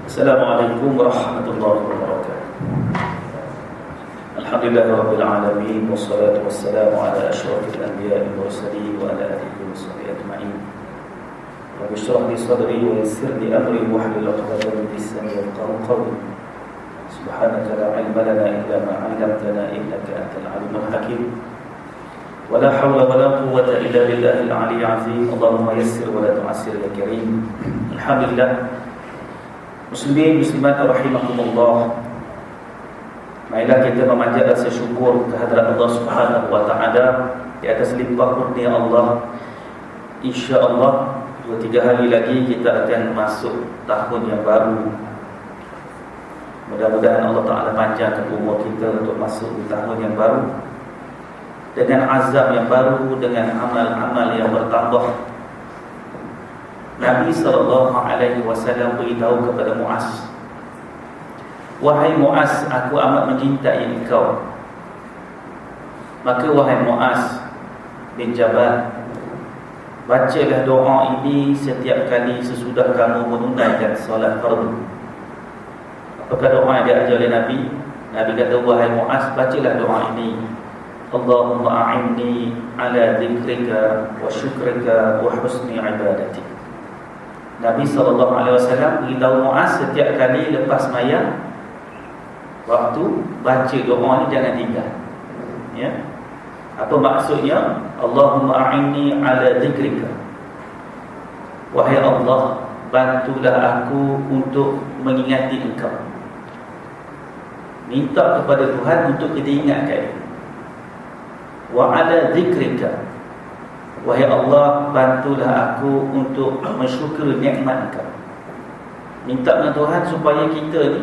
Assalamualaikum warahmatullahi wabarakatuh. Alhamdulillahirabbil alamin wassalatu wassalamu ala asyrafil anbiya'i wal mursalin wa ala alihi wa sahbihi ajma'in. Rabbi shrah li sadri wa yassir li amri wahlul 'uqdatam min lisani yafqahu qawli. Subhanaka la 'ilma lana illa ma 'allamtana innaka antal 'alimul hakim. ولا حول ولا قوة إلا بالله العلي العظيم. اللهم يسر ولا تعسر يا كريم. الحمد لله. Muslimin muslimat rahimakumullah. Marilah kita memanjat rasa syukur kehadrat Allah Subhanahu wa taala di atas limpah kurnia Allah. Insya-Allah 2-3 hari lagi kita akan masuk tahun yang baru. Mudah-mudahan Allah Taala panjangkan umur kita untuk masuk di tahun yang baru dengan azam yang baru, dengan amal-amal yang bertambah. Nabi SAW beritahu kepada Muaz, "Wahai Muaz, aku amat mencintai engkau. Maka wahai Muaz bin Jabal, bacalah doa ini setiap kali sesudah kamu menunaikan solat fardu." Apakah doa yang diajar oleh Nabi? Nabi kata, "Wahai Muaz, bacalah doa ini. Allahumma a'inni ala dzikrika wa syukrika wa husni ibadatik." Nabi SAW beritahu Muaz setiap kali lepas sembahyang, waktu baca doa ni jangan tinggal. Ya. Apa maksudnya? Allahumma a'inni ala dzikrika. Wahai Allah, bantulah aku untuk mengingati engkau. Minta kepada Tuhan untuk kita ingatkan. Wa ala dzikrika. Wahai Allah, bantulah aku untuk mensyukuri nikmat engkau. Minta dengan Tuhan supaya kita ni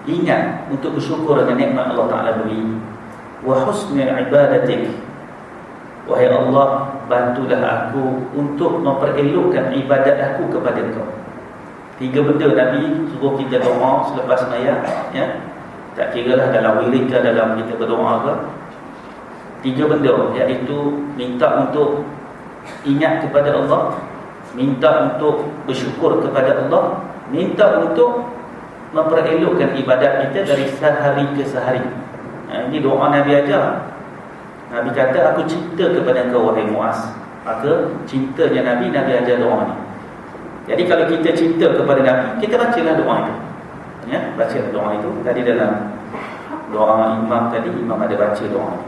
ingat untuk bersyukur dengan nikmat Allah Ta'ala beri. Wa husni ibadatik. Wahai Allah, bantulah aku untuk memperelokkan ibadat aku kepada engkau. 3 benda Nabi suruh kita doa selepas sembahyang, ya. Tak kiralah dalam wirid ke, dalam kita berdoa ke. 3 benda, iaitu minta untuk ingat kepada Allah, minta untuk bersyukur kepada Allah, minta untuk memperelokkan ibadat kita dari sehari ke sehari. Ini doa Nabi ajar. Nabi kata, "Aku cinta kepada engkau wahai Muaz." Maka cintanya Nabi ajar doa ni. Jadi kalau kita cinta kepada Nabi, kita bacalah doa itu. Ya, bacalah doa itu. Tadi dalam doa imam tadi, imam ada baca doa ni.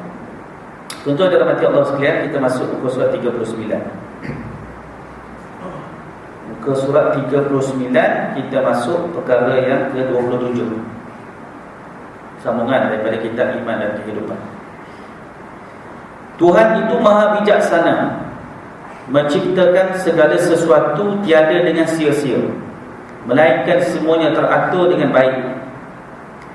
Tuan-tuan dan rahmati Allah sekalian, kita masuk muka surat 39. Muka surat 39 kita masuk perkara yang ke-27. Sambungan daripada kitab Iman dan Kehidupan. Tuhan itu maha bijaksana, menciptakan segala sesuatu tiada dengan sia-sia, melainkan semuanya teratur dengan baik.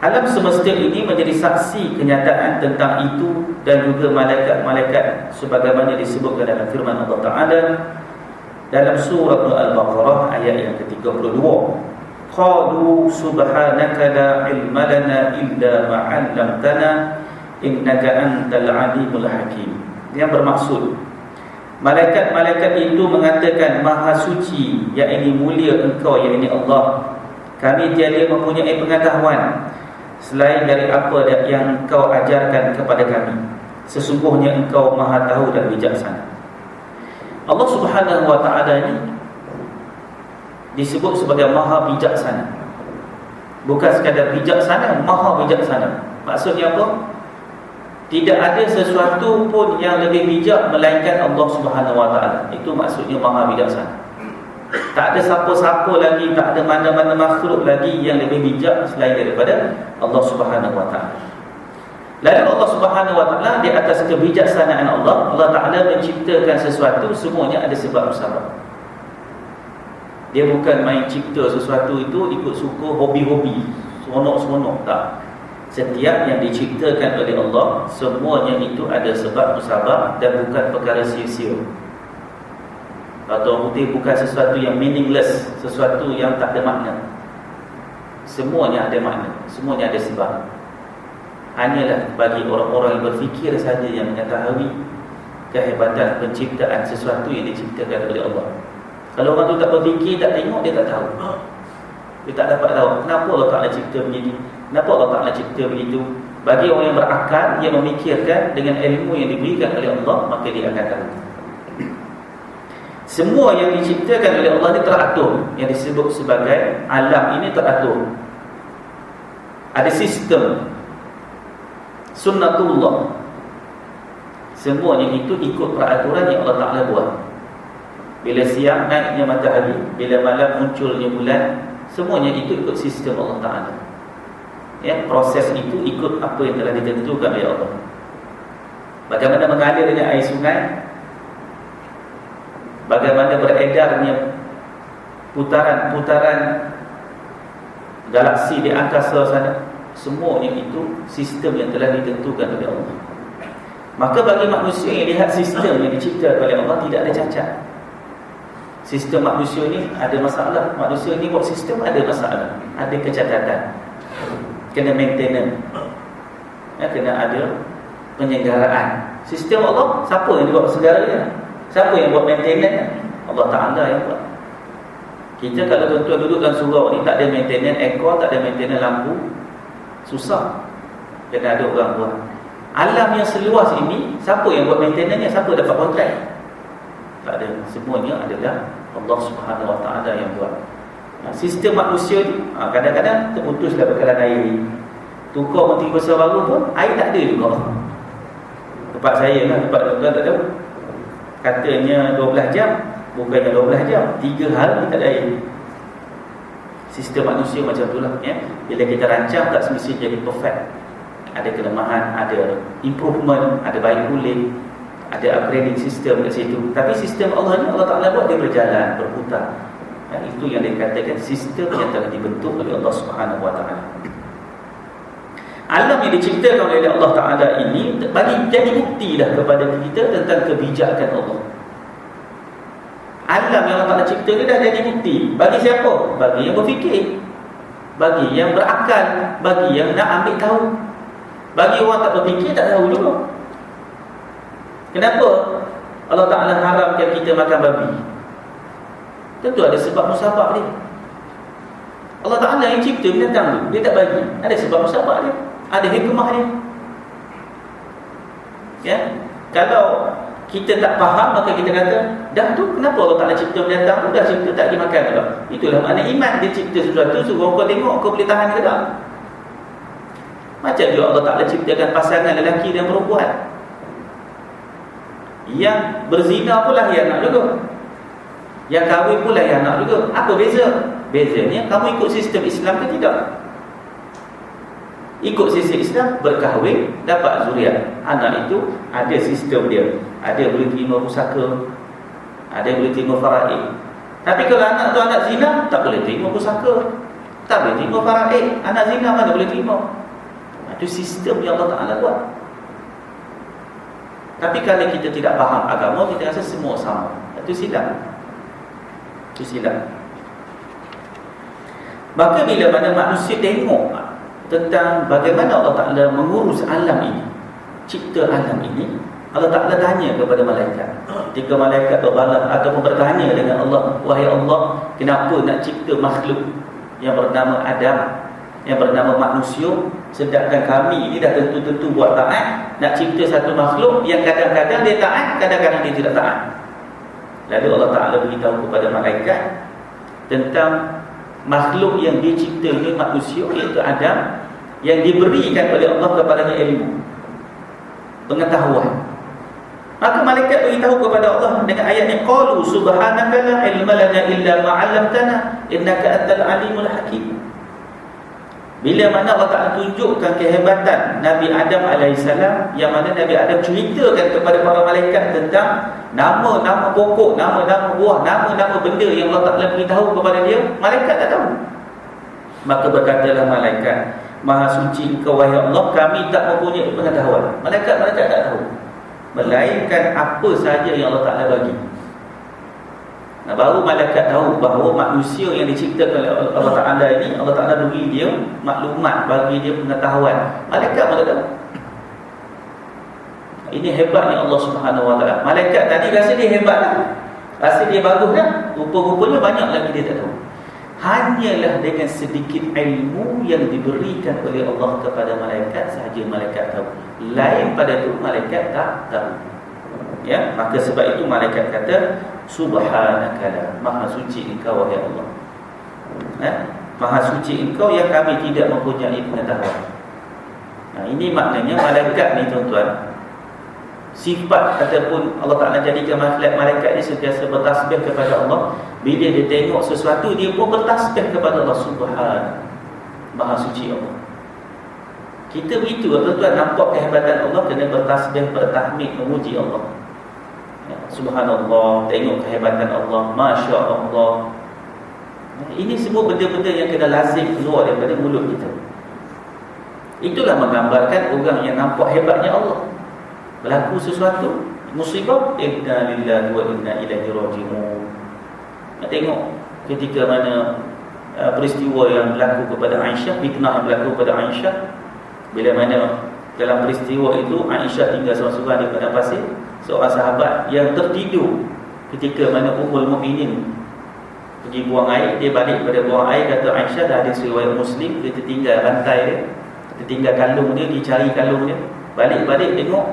Alam semesta ini menjadi saksi kenyataan tentang itu, dan juga malaikat-malaikat sebagaimana disebutkan dalam firman Allah Ta'ala dalam surah Al-Baqarah ayat yang ke-32. Qalu subhanaka la ilma lana illa ma 'allamtana innaka antal alimul hakim. Yang bermaksud, malaikat-malaikat itu mengatakan, "Maha suci, yakni mulia engkau, yakni Allah. Kami tiada mempunyai pengetahuan selain dari apa yang engkau ajarkan kepada kami. Sesungguhnya engkau maha tahu dan bijaksana." Allah Subhanahu wa ta'ala ini disebut sebagai maha bijaksana. Bukan sekadar bijaksana, maha bijaksana. Maksudnya apa? Tidak ada sesuatu pun yang lebih bijak melainkan Allah Subhanahu wa ta'ala. Itu maksudnya maha bijaksana. Tak ada siapa-siapa lagi, tak ada mana-mana makhluk lagi yang lebih bijak selain daripada Allah Subhanahu wa ta'ala. Lalu Allah Subhanahu wa ta'ala, di atas kebijaksanaan Allah, Allah Ta'ala menciptakan sesuatu, semuanya ada sebab-sebab. Dia bukan main cipta sesuatu itu ikut suka hobi-hobi, seronok-seronok, tak. Setiap yang diciptakan oleh Allah, semuanya itu ada sebab-sebab dan bukan perkara sia-sia. Atau putih bukan sesuatu yang meaningless, sesuatu yang tak ada makna. Semuanya ada makna, semuanya ada sebab. Hanyalah bagi orang-orang yang berfikir saja yang mengetahui kehebatan penciptaan sesuatu yang diciptakan oleh Allah. Kalau orang tu tak berfikir, tak tengok, dia tak tahu. Dia tak dapat tahu kenapa Allah Ta'ala cipta begini, kenapa Allah Ta'ala cipta begitu. Bagi orang yang berakal, yang memikirkan dengan ilmu yang diberikan oleh Allah, maka dia akan tahu. Semua yang diciptakan oleh Allah ini teratur. Yang disebut sebagai alam ini teratur. Ada sistem sunnatullah. Semuanya itu ikut peraturan yang Allah Ta'ala buat. Bila siang naiknya matahari, bila malam munculnya bulan, semuanya itu ikut sistem Allah Ta'ala. Ya, proses itu ikut apa yang telah ditentukan oleh Allah. Bagaimana mengalirnya air sungai, bagaimana beredarnya putaran-putaran galaksi di angkasa sana, semuanya itu sistem yang telah ditentukan oleh Allah. Maka bagi manusia yang lihat sistem yang diciptakan oleh Allah, tidak ada cacat. Sistem manusia ni ada masalah. Manusia ni buat sistem ada masalah, ada kecacatan, kena maintenance, ya, kena ada penyelenggaraan. Sistem Allah, siapa yang buat segalanya? Siapa yang buat maintenance? Allah Ta'ala yang buat. Kita kalau tuan-tuan duduk dalam surau ni, tak ada maintenance aircon, tak ada maintenance lampu, susah. Kena ada orang buat. Alam yang seluas ini, siapa yang buat maintenance-nya? Siapa dapat kontrak? Tak ada. Semuanya adalah Allah Subhanahu Wa Ta'ala yang buat. Sistem manusia ni, kadang-kadang terputuslah bekalan air. Tukar menteri besar baru pun, air tak ada juga. Tempat saya lah, tempat tuan-tuan tak tahu. Katanya 12 jam, bukannya 12 jam, 3 hari tak ada air. Sistem manusia macam itulah, ya. Bila kita rancang, tak semestinya jadi perfect. Ada kelemahan, ada improvement, ada baik pulih, ada upgrading sistem kat situ. Tapi sistem Allah ni, Allah Ta'ala buat dia berjalan, berputar. Itu yang dikatakan sistem yang telah dibentuk oleh Allah Subhanahu Wa Ta'ala. Alam yang diciptakan oleh Allah Ta'ala ini bagi jadi bukti dah kepada kita tentang kebijakan Allah. Alam yang Allah Ta'ala cipta ni dah jadi bukti. Bagi siapa? Bagi yang berfikir, bagi yang berakal, bagi yang nak ambil tahu. Bagi orang tak berfikir, tak tahu juga. Kenapa Allah Ta'ala haramkan kita makan babi? Tentu ada sebab musabab dia. Allah Ta'ala yang cipta binatang tu, dia tak bagi. Ada sebab musabab dia, ada hikmah dia. Ya, kalau kita tak faham, maka kita kata, dah tu kenapa Allah Ta'ala cipta binatang tu, dah cipta tak pergi makan juga. Itulah makna iman. Dia cipta sesuatu, suruh kau tengok, kau boleh tahan ke tak. Macam juga Allah Ta'ala ciptakan pasangan lelaki dan perempuan. Yang berzina pula yang nak juga, yang kahwin pula yang nak juga. Apa beza? Bezanya kamu ikut sistem Islam ke tidak? Ikut sistem Islam, berkahwin, dapat zuriat. Anak itu ada sistem dia. Ada boleh terima pusaka, ada boleh terima faraid. Tapi kalau anak tu anak zina, tak boleh terima pusaka, tak boleh terima faraid. Anak zina mana boleh terima? Itu sistem yang Allah Ta'ala buat. Tapi kalau kita tidak faham agama, kita rasa semua sama. Itu silap. Itu silap. Maka bila mana manusia tengok tentang bagaimana Allah Ta'ala mengurus alam ini, cipta alam ini, Allah Ta'ala tanya kepada malaikat. Jika malaikat berbalas ataupun bertanya dengan Allah, wahai Allah, kenapa nak cipta makhluk yang bernama Adam, yang bernama manusia, sedangkan kami ini dah tentu-tentu buat taat. Nak cipta satu makhluk yang kadang-kadang dia taat, kadang-kadang dia tidak taat. Lalu Allah Ta'ala beritahu kepada malaikat tentang makhluk yang dicipta ini, manusia, iaitu Adam, yang diberikan oleh Allah kepadanya ilmu, pengetahuan. Maka malaikat beritahu kepada Allah dengan ayat ni, qalu subhanaka la ilma lana illa ma 'allamtana innaka antal alimul hakim. Bila mana Allah Ta'ala tunjukkan kehebatan Nabi Adam AS, yang mana Nabi Adam ceritakan kepada para malaikat tentang nama-nama pokok, nama-nama buah, nama-nama benda yang Allah Ta'ala beritahu kepada dia, malaikat tak tahu. Maka berkatalah malaikat, Maha suci Engkau wahai Allah, kami tak mempunyai pengetahuan. Malaikat tak tahu, melainkan apa sahaja yang Allah Ta'ala bagi. Nah, baru malaikat tahu bahawa manusia yang diciptakan oleh Allah Ta'ala ini, Allah Ta'ala beri dia maklumat, bagi dia pengetahuan. Malaikat pun tak tahu. Ini hebatnya Allah Subhanahu Wa Ta'ala. Malaikat tadi rasa dia hebat lah, rasa dia bagus lah, rupa-rupanya banyak lagi dia tak tahu. hanyalah dengan sedikit ilmu yang diberikan oleh Allah kepada malaikat sahaja malaikat tahu. Lain pada itu malaikat tak tahu. Ya, maka sebab itu malaikat kata subhanaka, maha suci engkau wahai Allah. Maha suci engkau yang kami tidak mempunyai pengetahuan. Ini maknanya malaikat ni tuan-tuan, sifat ataupun Allah Ta'ala jadikan malaikat ni sentiasa bertasbih kepada Allah. Bila dia tengok sesuatu, dia pun bertasbih kepada Allah. Subhan, maha suci Allah. Kita begitu tuan-tuan, nampak kehebatan Allah, kena bertasbih, bertahmid, memuji Allah. Subhanallah, tengok kehebatan Allah, Masya Allah. Ini semua benda-benda yang kena lazim keluar daripada mulut kita. Itulah menggambarkan orang yang nampak hebatnya Allah. Berlaku sesuatu musibah, inna lillahi wa inna ilaihi raji'un. Tengok ketika mana peristiwa yang berlaku kepada Aisyah, fitnah yang berlaku kepada Aisyah, bila mana dalam peristiwa itu Aisyah tinggal seorang-seorang di padang pasir. Seorang sahabat yang tertidur ketika mana Ummul Mukminin pergi buang air, dia balik pada buang air, kata Aisyah, dah ada riwayat Muslim, dia tertinggal rantai dia, tertinggal kalung dia, dicari kalung dia, balik-balik tengok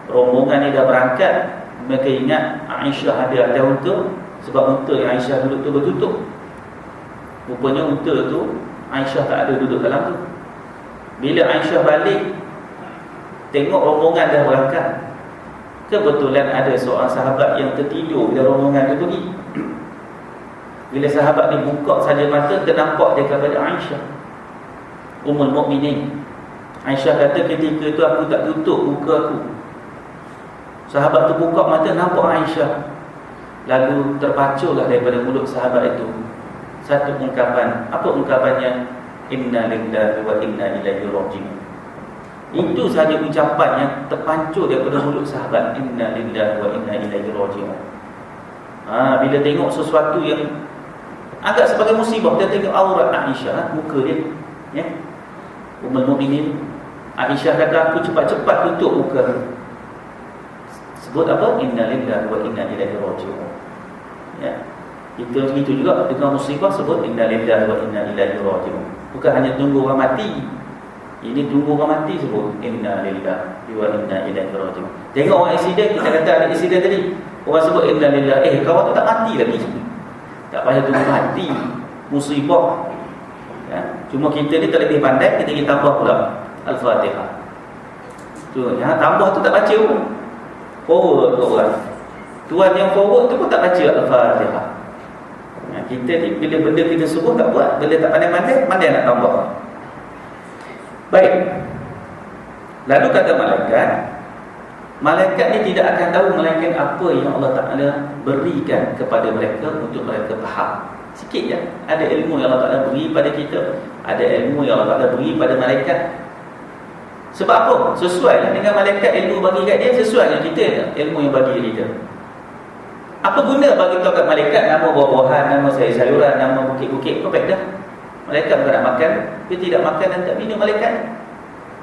rombongan ni dah berangkat. Mereka ingat Aisyah ada atas unta, sebab unta yang Aisyah duduk tu bertutup. Rupanya unta tu Aisyah tak ada duduk dalam tu. Bila Aisyah balik, tengok rombongan dah berangkat. Kebetulan ada seorang sahabat yang tertidur bila rombongan tu pergi. Bila sahabat ni buka saja mata, ternampak dia kepada Aisyah, Ummul Mukminin. Aisyah kata, ketika tu aku tak tutup muka aku. Sahabat tu buka mata, nampak Aisyah. Lalu terpaculah daripada mulut sahabat itu satu ungkapan. Apa ungkapannya? Inna lillahi wa inna ilaihi raji'un. Itu sahaja ucapan yang terpancur daripada mulut sahabat, inna lillahi wa inna ilaihi raji'un. Bila tengok sesuatu yang agak sebagai musibah, dia tengok aurat Aisyah, muka dia, ya. Ummul Mukminin Aisyah kata, aku cepat-cepat tutup muka. Sebut apa? Inna lillahi wa inna ilaihi raji'un. Ya. Itu juga dengan musibah, sebut inna lillahi wa inna ilaihi raji'un. Bukan hanya tunggu orang mati. Ini tunggu orang mati sebut inna lillahi wa inna ilaihi raji'un. Tengok orang accident, kita kata ada accident tadi, orang sebut inna lillahi, kawan tu tak mati lagi. Tak payah tunggu mati. Musibah. Ya. Cuma kita ni tak lebih pandai, kita tambah pula Al-Fatihah. Tu, yang tambah tu tak baca pun. Forward ke orang. Tuan yang forward tu pun tak baca Al-Fatihah. Kita ni bila benda kita suruh tak buat, bila tak pandai-pandai, mana nak tambah. Baik. Lalu kata malaikat ni tidak akan tahu melainkan apa yang Allah Ta'ala berikan kepada mereka untuk mereka faham. Sikit je, ada ilmu yang Allah Ta'ala beri pada kita, ada ilmu yang Allah Ta'ala beri pada malaikat. Sebab apa? Sesuai dengan malaikat ilmu bagi kat dia, sesuai dengan kita ilmu yang bagi kita. Apa guna bagi tahu kat malaikat nama buah-buahan, nama sayur-sayuran, nama bukit-bukit? Apa faedah? Malaikat bukan nak makan, dia tidak makan dan tak minum malaikat.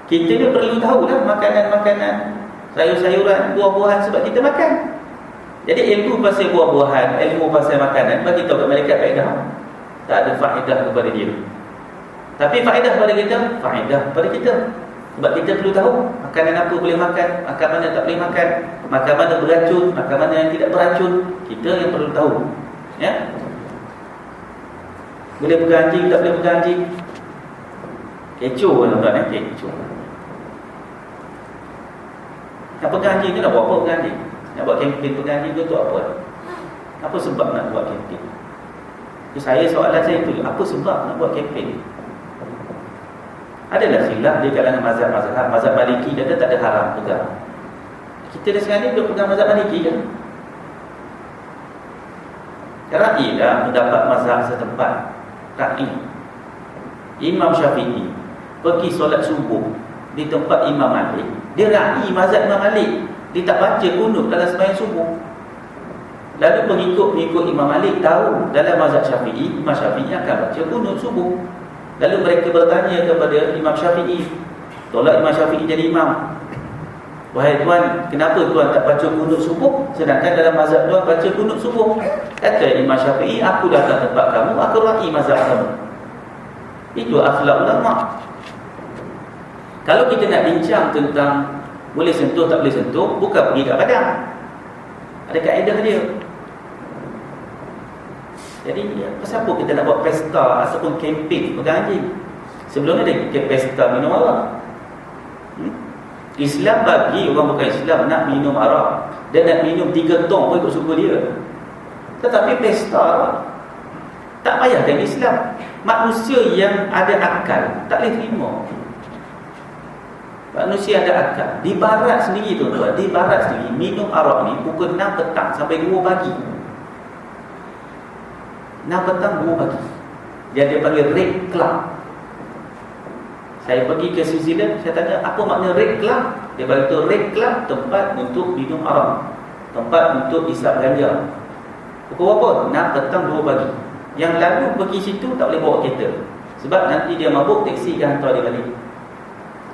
Kita ni perlu tahulah makanan-makanan, sayur-sayuran, buah-buahan sebab kita makan. Jadi ilmu pasal buah-buahan, ilmu pasal makanan bagi tahu kat malaikat faedah. Tak ada faedah kepada dia. Tapi faedah pada kita, faedah pada kita. Sebab kita perlu tahu makanan apa boleh makan, makan mana tak boleh makan, makan mana beracun, makan mana yang tidak beracun. Kita yang perlu tahu. Ya. Boleh pegang anjing, tak boleh pegang anjing. Kecoh tuan-tuan, kecoh. Nak pegang anjing tu nak buat apa pegang anjing? Nak buat kempen pegang anjing tu untuk apa? Apa sebab nak buat kempen? Soalan saya itu, apa sebab nak buat kempen? Adalah khilaf di kalangan mazhab-mazhab. Mazhab Maliki kata tak ada haram pegang. Kita dah sekali duduk pegang mazhab Maliki kan? Ra'i lah mendapat mazhab setempat. Ra'i Imam Syafi'i pergi solat subuh di tempat Imam Malik. Dia ra'i mazhab Imam Malik. Dia tak baca kunut dalam sembahyang subuh. Lalu pengikut Imam Malik tahu dalam mazhab Syafi'i, Imam Syafi'i akan baca kunut subuh. Lalu mereka bertanya kepada Imam Syafi'i, tolak Imam Syafi'i jadi imam. Wahai tuan, kenapa tuan tak baca kunut subuh? Sedangkan dalam mazhab tuan baca kunut subuh. Kata Imam Syafi'i, aku datang tempat kamu, aku ra'i mazhab kamu. Itu akhlak ulama. Kalau kita nak bincang tentang boleh sentuh tak boleh sentuh, bukan pergi kat padang. Ada kaedah dia. Jadi pasal apa kita nak buat pesta ataupun kempen pegang anjing? Sebelum ni ada pesta minum arak. Islam bagi orang bukan Islam nak minum arak, dia nak minum 3 tong pun ikut suka dia. Tetapi pesta tak payahkan Islam. Manusia yang ada akal tak boleh terima. Manusia ada akal. Di barat sendiri tuan-tuan, di barat sendiri minum arak ni pukul 6 petang sampai 2 pagi. 6 petang 2 pagi. Dia panggil red club. Saya pergi ke New Zealand, saya tanya apa makna red club? Dia beritahu red club tempat untuk minum arak, tempat untuk isap ganja. Pukul berapa? 6 petang 2 pagi. Yang lalu pergi situ tak boleh bawa kereta, sebab nanti dia mabuk, teksi dia hantar dia balik.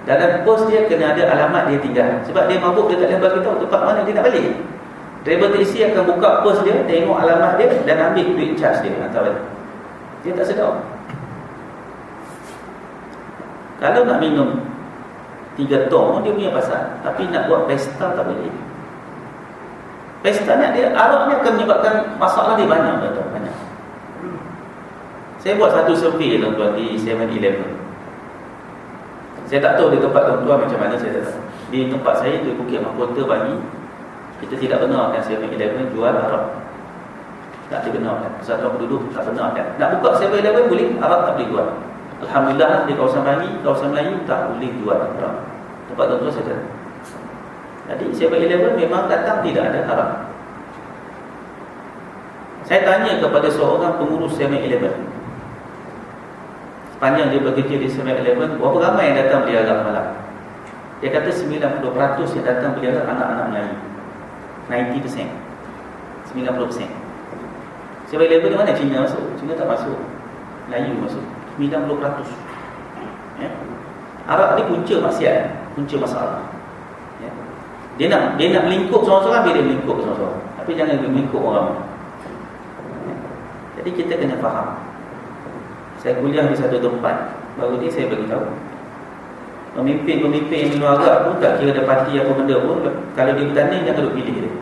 Dalam pos dia kena ada alamat dia tinggal. Sebab dia mabuk, dia tak boleh bagi tahu tempat mana dia nak balik. Driver teksi akan buka pos dia, tengok alamat dia dan ambil duit charge dia, hantar balik. Dia tak sedar. Kalau nak minum 3 tong dia punya pasal, tapi nak buat pesta tak boleh. Pesta ni dia, arak ni akan menyebabkan masalah dia banyak, betul, banyak. Saya buat satu survey tuan-tuan di 7-Eleven. Saya tak tahu di tempat tuan-tuan macam mana, saya tak tahu. Di tempat saya di Bukit Mahkota Bangi, kita tidak benarkan 7-Eleven jual arak. Tak dibenarkan. Persatuan Penduduk tak benarkan. Nak buka 7-Eleven boleh, arak tak boleh jual. Alhamdulillah di kawasan Bangi, kawasan Melayu tak boleh jual arak. Tempat tuan-tuan saya tahu. Jadi 7-Eleven memang datang tidak ada arak. Saya tanya kepada seorang pengurus 7-Eleven, sepanjang dia bekerja di 7-Eleven, berapa ramai yang datang beli arak malam? Dia kata 90% yang datang beli arak anak-anak Melayu. 90%. 90%. 7-Eleven di mana Cina masuk? Cina tak masuk. Melayu masuk. 90%. Ya. Arak ni punca maksiat, punca masalah. Ya. Dia nak melingkup seorang-seorang, dia melingkup seorang-seorang. Tapi jangan melingkup orang. Ya. Jadi kita kena faham. Saya kuliah di satu tempat, baru ni saya beritahu, pemimpin-pemimpin yang minum arak pun tak kira ada parti apa benda pun, kalau dia bertanding jangan duduk pilih dia.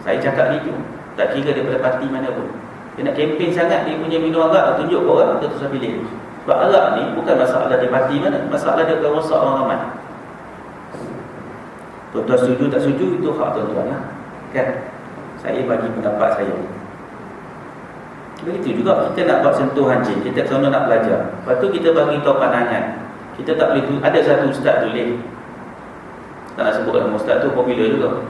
Saya cakap gitu, tak kira daripada parti mana pun. Dia nak kempen sangat, dia punya minum arak, tunjuk ke orang, dia terus pilih. Sebab arak ni bukan masalah dia parti mana, masalah dia akan rosak orang ramai. Tuan-tuan setuju tak setuju, itu hak tuan-tuan lah. Kan? Saya bagi pendapat saya. Begitu juga kita nak buat sentuh anjing, kita seronok nak belajar. Lepas tu kita bagi tahu pandangan. Kita tak boleh, ada satu ustaz tulis, tak nak sebut nama ustaz tu, popular juga.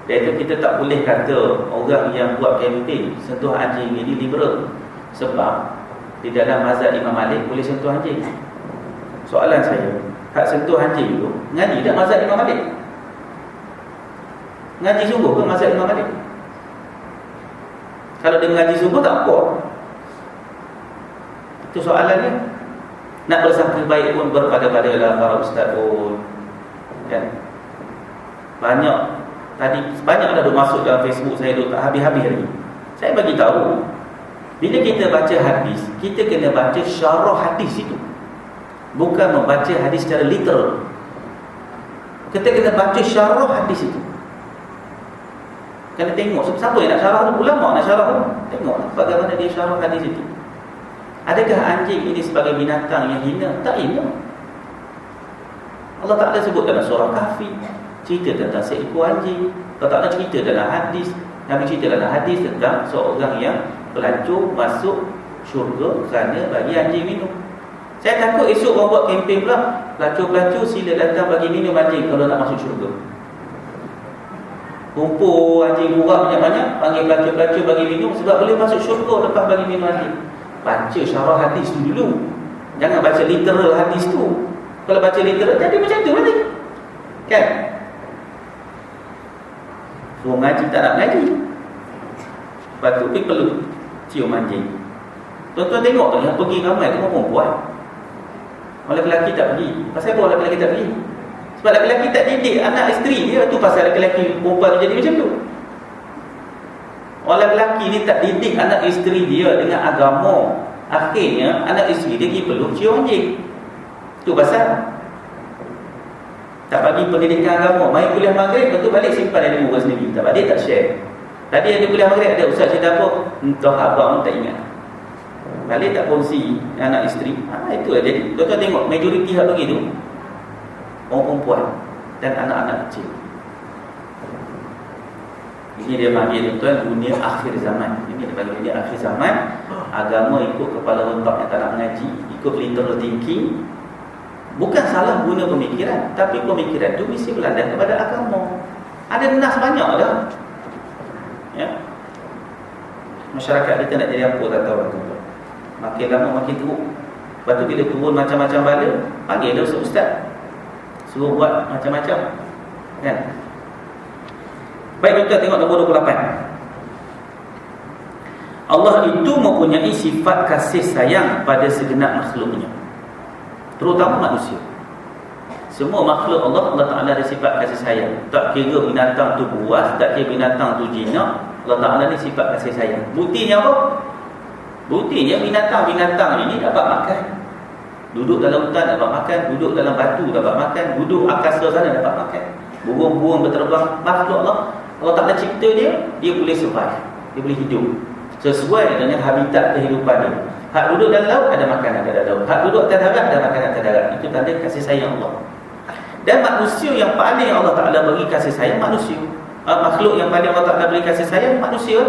Iaitu kita tak boleh kata orang yang buat kempen sentuh anjing ini liberal. Sebab di dalam mazhab Imam Malik boleh sentuh anjing. Soalan saya, hak sentuh anjing tu ngaji tak mazhab Imam Malik? Ngaji sungguh ke mazhab Imam Malik? Kalau dia mengaji sungguh tak apa. Itu soalannya. Nak bersangka baik pun berpada-padalah para ustaz pun. Kan? Banyak dah masuk dalam Facebook saya tu tak habis-habis lagi. Saya bagi tahu, bila kita baca hadis, kita kena baca syarah hadis itu. Bukan membaca hadis secara literal. Kita kena baca syarah hadis itu. Kena tengok siapa yang nak syarah tu, ulama nak syarah tu. Tengok bagaimana dia syarah hadis itu. Adakah anjing ini sebagai binatang yang hina? Tak hina. Allah Ta'ala sebut dalam surah Kahfi, cerita tentang seekor anjing. Allah Ta'ala cerita dalam hadis, Nabi cerita dalam hadis tentang seorang yang pelacur masuk syurga kerana bagi anjing minum. Saya takut esok orang buat kempen pula, pelacur-pelacur sila datang bagi minum anjing kalau nak masuk syurga. Kumpul anjing murah banyak-banyak, panggil pelacur-pelacur bagi minum sebab boleh masuk syurga lepas bagi minum anjing. Baca syarah hadis tu dulu. Jangan baca literal hadis tu. Kalau baca literal jadi macam tu nanti. Kan? Suruh ngaji tak nak ngaji. Lepas tu perlu cium anjing. Tuan-tuan tengok tu yang pergi ramai tu perempuan. Orang lelaki tak pergi. Pasal apa orang lelaki tak pergi? Sebab lelaki tak didik anak isteri dia, tu pasal lelaki perempuan jadi macam tu. Orang lelaki ni tak didik anak isteri dia dengan agama, akhirnya anak isteri dia pergi peluk cium anjing. Tu pasal tak bagi pendidikan agama. Mai kuliah maghrib, lepas tu balik simpan dari muka sendiri. Tak balik, tak share. Tadi ada kuliah maghrib, ada ustaz cerita apa, entah abang tak ingat. Balik tak kongsi anak isteri. Itu lah jadi. Tuan-tuan tengok majoriti hak begitu, orang perempuan dan anak-anak kecil. Ini dia panggil tuan dunia akhir zaman. Ini dia panggil dunia akhir zaman. Agama ikut kepala otak yang tak nak mengaji, ikut literal thinking. Bukan salah guna pemikiran, tapi pemikiran itu mesti berlandaskan kepada agama. Ada nas banyak dah. Ya. Masyarakat kita nak jadi apa tak tahu tu. Makin lama makin teruk. Lepas tu bila turun macam-macam bala, panggil dia ustaz. Suruh buat macam-macam. Kan? Baik, kita tengok nombor 28. Allah itu mempunyai sifat kasih sayang pada segenap makhluknya, terutama manusia. Semua makhluk Allah Ta'ala ada sifat kasih sayang. Tak kira binatang tu buas, tak kira binatang tu jinak, Allah Ta'ala ni sifat kasih sayang. Buktinya apa? Buktinya binatang-binatang ini dapat makan. Duduk dalam hutan dapat makan, duduk dalam batu dapat makan, duduk angkasa sana dapat makan. Burung-burung berterbang. Makhluk Allah Ta'ala cipta dia boleh survive, dia boleh hidup sesuai dengan habitat kehidupan dia. Hak duduk dalam laut ada makanan dalam laut, hak duduk atas darat ada makanan atas darat. Itu tanda kasih sayang Allah. Dan manusia yang paling Allah Ta'ala beri kasih sayang manusia. Makhluk yang paling Allah Ta'ala beri kasih sayang manusia.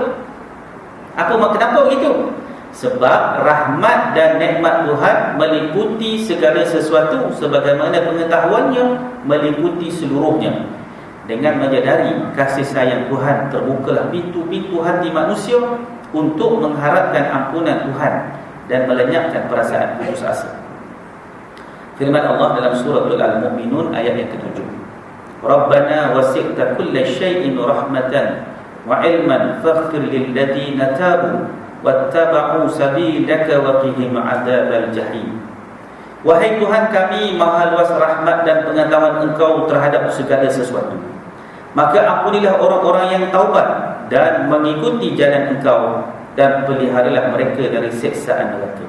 Kenapa begitu? Sebab rahmat dan nikmat Tuhan meliputi segala sesuatu, sebagaimana pengetahuannya meliputi seluruhnya. Dengan menyadari kasih sayang Tuhan, terbukalah pintu-pintu hati manusia untuk mengharapkan ampunan Tuhan dan melenyapkan perasaan putus asa. Firman Allah dalam surah Al-Mu'minun ayat yang ke-7. Rabbana wasi'ta kulla syai'in rahmatan wa ilman faghfir lil ladzina tabu wattaba'u sabilaka wa qihim 'adzabal jahim. Wahai Tuhan kami, maha luas rahmat dan pengetahuan Engkau terhadap segala sesuatu. Maka ampunilah orang-orang yang taubat dan mengikuti jalan Engkau, dan peliharalah mereka dari siksaan neraka.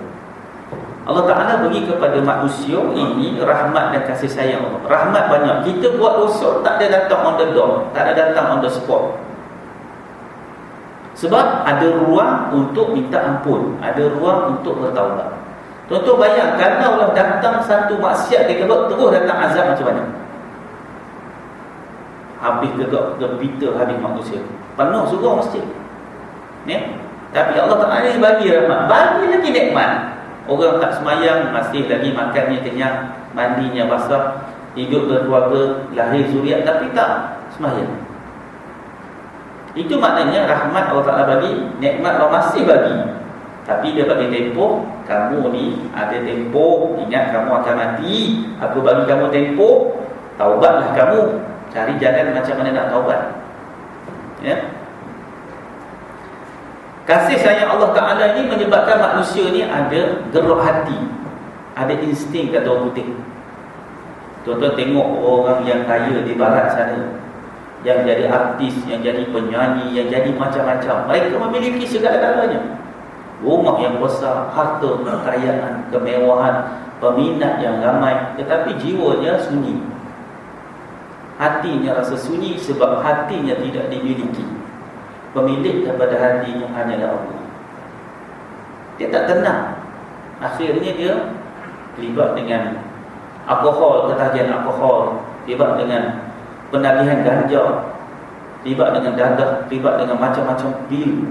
Allah Ta'ala bagi kepada manusia ini rahmat dan kasih sayang Allah. Rahmat banyak. Kita buat dosa tak ada datang on the door, tak ada datang on the spot. Sebab ada ruang untuk minta ampun, ada ruang untuk bertaubat. Tuan-tuan bayangkan kalau datang satu maksiat dia terus datang azab macam mana? Habis gegak gembita habis manusia. Penuh surga mesti. Ya? Tapi Allah Ta'ala bagi rahmat, bagi lagi nikmat. Orang tak semayang masih lagi makannya kenyang, mandinya basah, hidup berkeluarga, lahir zuriat, tapi tak semayang. Itu maknanya rahmat Allah Ta'ala bagi, nikmat Allah masih bagi. Tapi dia bagi tempoh. Kamu ni ada tempoh, ingat kamu akan mati, aku bagi kamu tempoh, taubatlah kamu. Cari jalan macam mana nak taubat. Ya. Kasih sayang Allah Ta'ala ini menyebabkan manusia ni ada gerak hati, ada insting, kata orang putih. Tuan-tuan tengok orang yang kaya di barat sana, yang jadi artis, yang jadi penyanyi, yang jadi macam-macam. Mereka memiliki segala-galanya. Rumah yang besar, harta, kekayaan, kemewahan, peminat yang ramai, tetapi jiwanya sunyi. Hatinya rasa sunyi sebab hatinya tidak dimiliki. Pemilik daripada hatinya hanyalah Allah. Dia tak tenang. Akhirnya dia terlibat dengan alkohol, ketagihan alkohol, terlibat dengan penagihan ganja, terlibat dengan dadah, terlibat dengan macam-macam pil.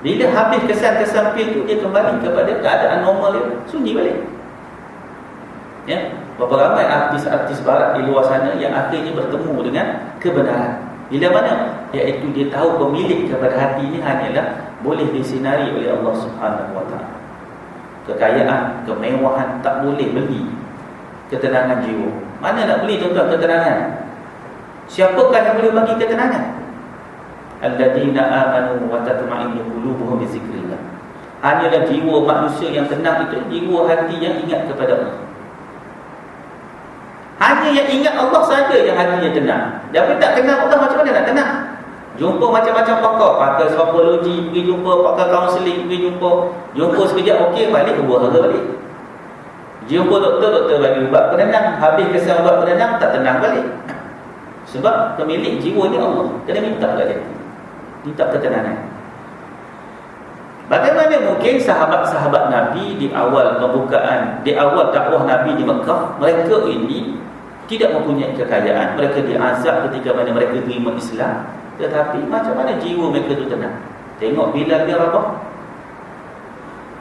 Bila habis kesan-kesan pil tu, dia kembali kepada keadaan normal dia, sunyi balik. Ya, berapa ramai artis-artis barat di luar sana yang akhirnya bertemu dengan kebenaran. Bila mana? Iaitu dia tahu pemilik kepada hati ini hanyalah boleh disinari oleh Allah Subhanahu Wa Taala. Kekayaan, kemewahan tak boleh beli ketenangan jiwa. Mana nak beli tuan-tuan ketenangan? Siapakah yang boleh bagi ketenangan? Alladzina amanu wa tatma'innu qulubuhum bi zikrillah. Hanyalah jiwa manusia yang tenang itu jiwa hati yang ingat kepada Allah. Hanya yang ingat Allah saja yang hatinya tenang. Tapi tak kenal Allah, macam mana nak tenang? Jumpa macam-macam pakar psikologi, pergi jumpa pakar kaunseling, pergi jumpa sekejap okey, balik buah harga balik. Jumpa doktor bagi ubat penenang, habis kesan ubat penenang, tak tenang balik. Sebab pemilik jiwa ni Allah. Kena minta kat dia, minta ketenangan. Bagaimana mungkin sahabat-sahabat Nabi di awal pembukaan, di awal dakwah Nabi di Mekah, mereka ini tidak mempunyai kekayaan, mereka diazab ketika mana mereka terima Islam, tetapi macam mana jiwa mereka itu tenang? Tengok Bilal bin Rabah,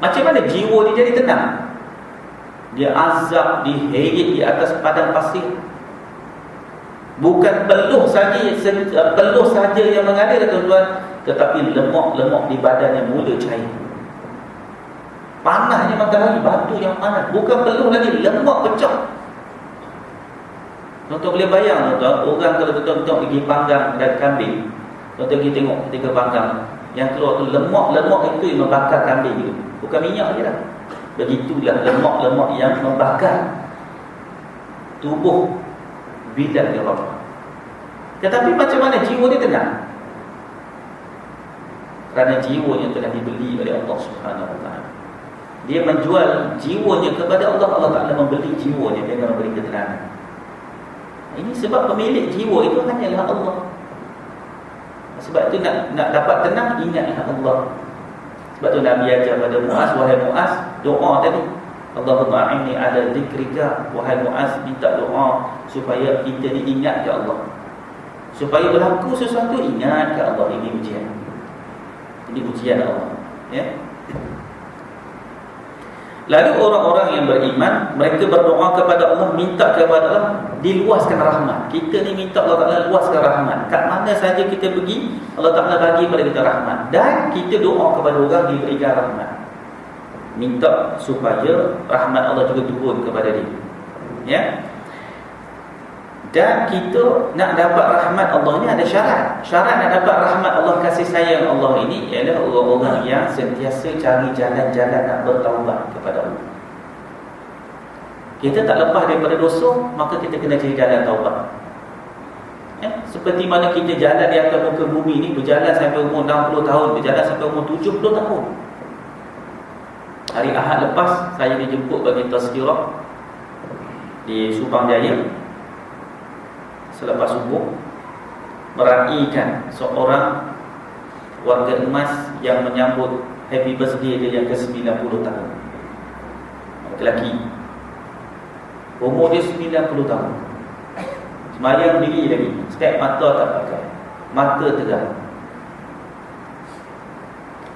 macam mana jiwa dia jadi tenang? Dia azab, diheret di atas padang pasir. Bukan peluh saja yang mengalir, tuan-tuan, tetapi lemak-lemak di badannya mula cair. Panasnya matahari, batu yang panas, bukan peluh lagi, lemak pecah. Tuan-tuan boleh bayang, tuan-tuan, orang kalau tuan-tuan pergi panggang dan kambing, tuan-tuan pergi tengok ketika panggang, yang keluar tu lemak-lemak itu yang membakar kambing itu, bukan minyak je lah. Begitulah lemak-lemak yang membakar tubuh Bilal bin Rabah. Tetapi macam mana jiwa dia tenang? Kerana jiwanya telah dibeli oleh Allah Subhanahu Wa Taala. Dia menjual jiwanya kepada Allah. Allah Taala membeli jiwanya dengan memberi ketenangan. Ini sebab pemilik jiwa itu hanyalah Allah. Sebab itu nak dapat tenang, ingatlah Allah. Sebab tu Nabi ajar pada Muaz, wahai Muaz, doa tadi, Allahumma a'inni ala zikrika. Wahai Muaz, minta doa supaya kita diingat ke Allah, supaya berlaku sesuatu, ingat ke Allah. Ini ujian, ini ujian Allah, ya. Lalu orang-orang yang beriman, mereka berdoa kepada Allah, minta kepada Allah diluaskan rahmat. Kita ni minta Allah Ta'ala luaskan rahmat. Kat mana saja kita pergi, Allah Ta'ala bagi kepada kita rahmat. Dan kita doa kepada orang diberikan rahmat, minta supaya rahmat Allah juga turun kepada dia, ya. Dan kita nak dapat rahmat Allah ni ada syarat. Syarat nak dapat rahmat Allah, kasih sayang Allah ini ialah orang-orang yang sentiasa cari jalan-jalan nak bertaubat kepada Allah. Kita tak lepas daripada dosa, maka kita kena cari jalan taubat. Seperti mana kita jalan di atas muka bumi ni, berjalan sampai umur 60 tahun, berjalan sampai umur 70 tahun. Hari Ahad lepas, saya dijemput bagi tazkirah di Subang Jaya. Selepas subuh, meraihkan seorang warga emas yang menyambut happy birthday dia yang ke-90 tahun. Lelaki, umur dia 90 tahun, semayang diri lagi, step mata tak pakai, mata terang.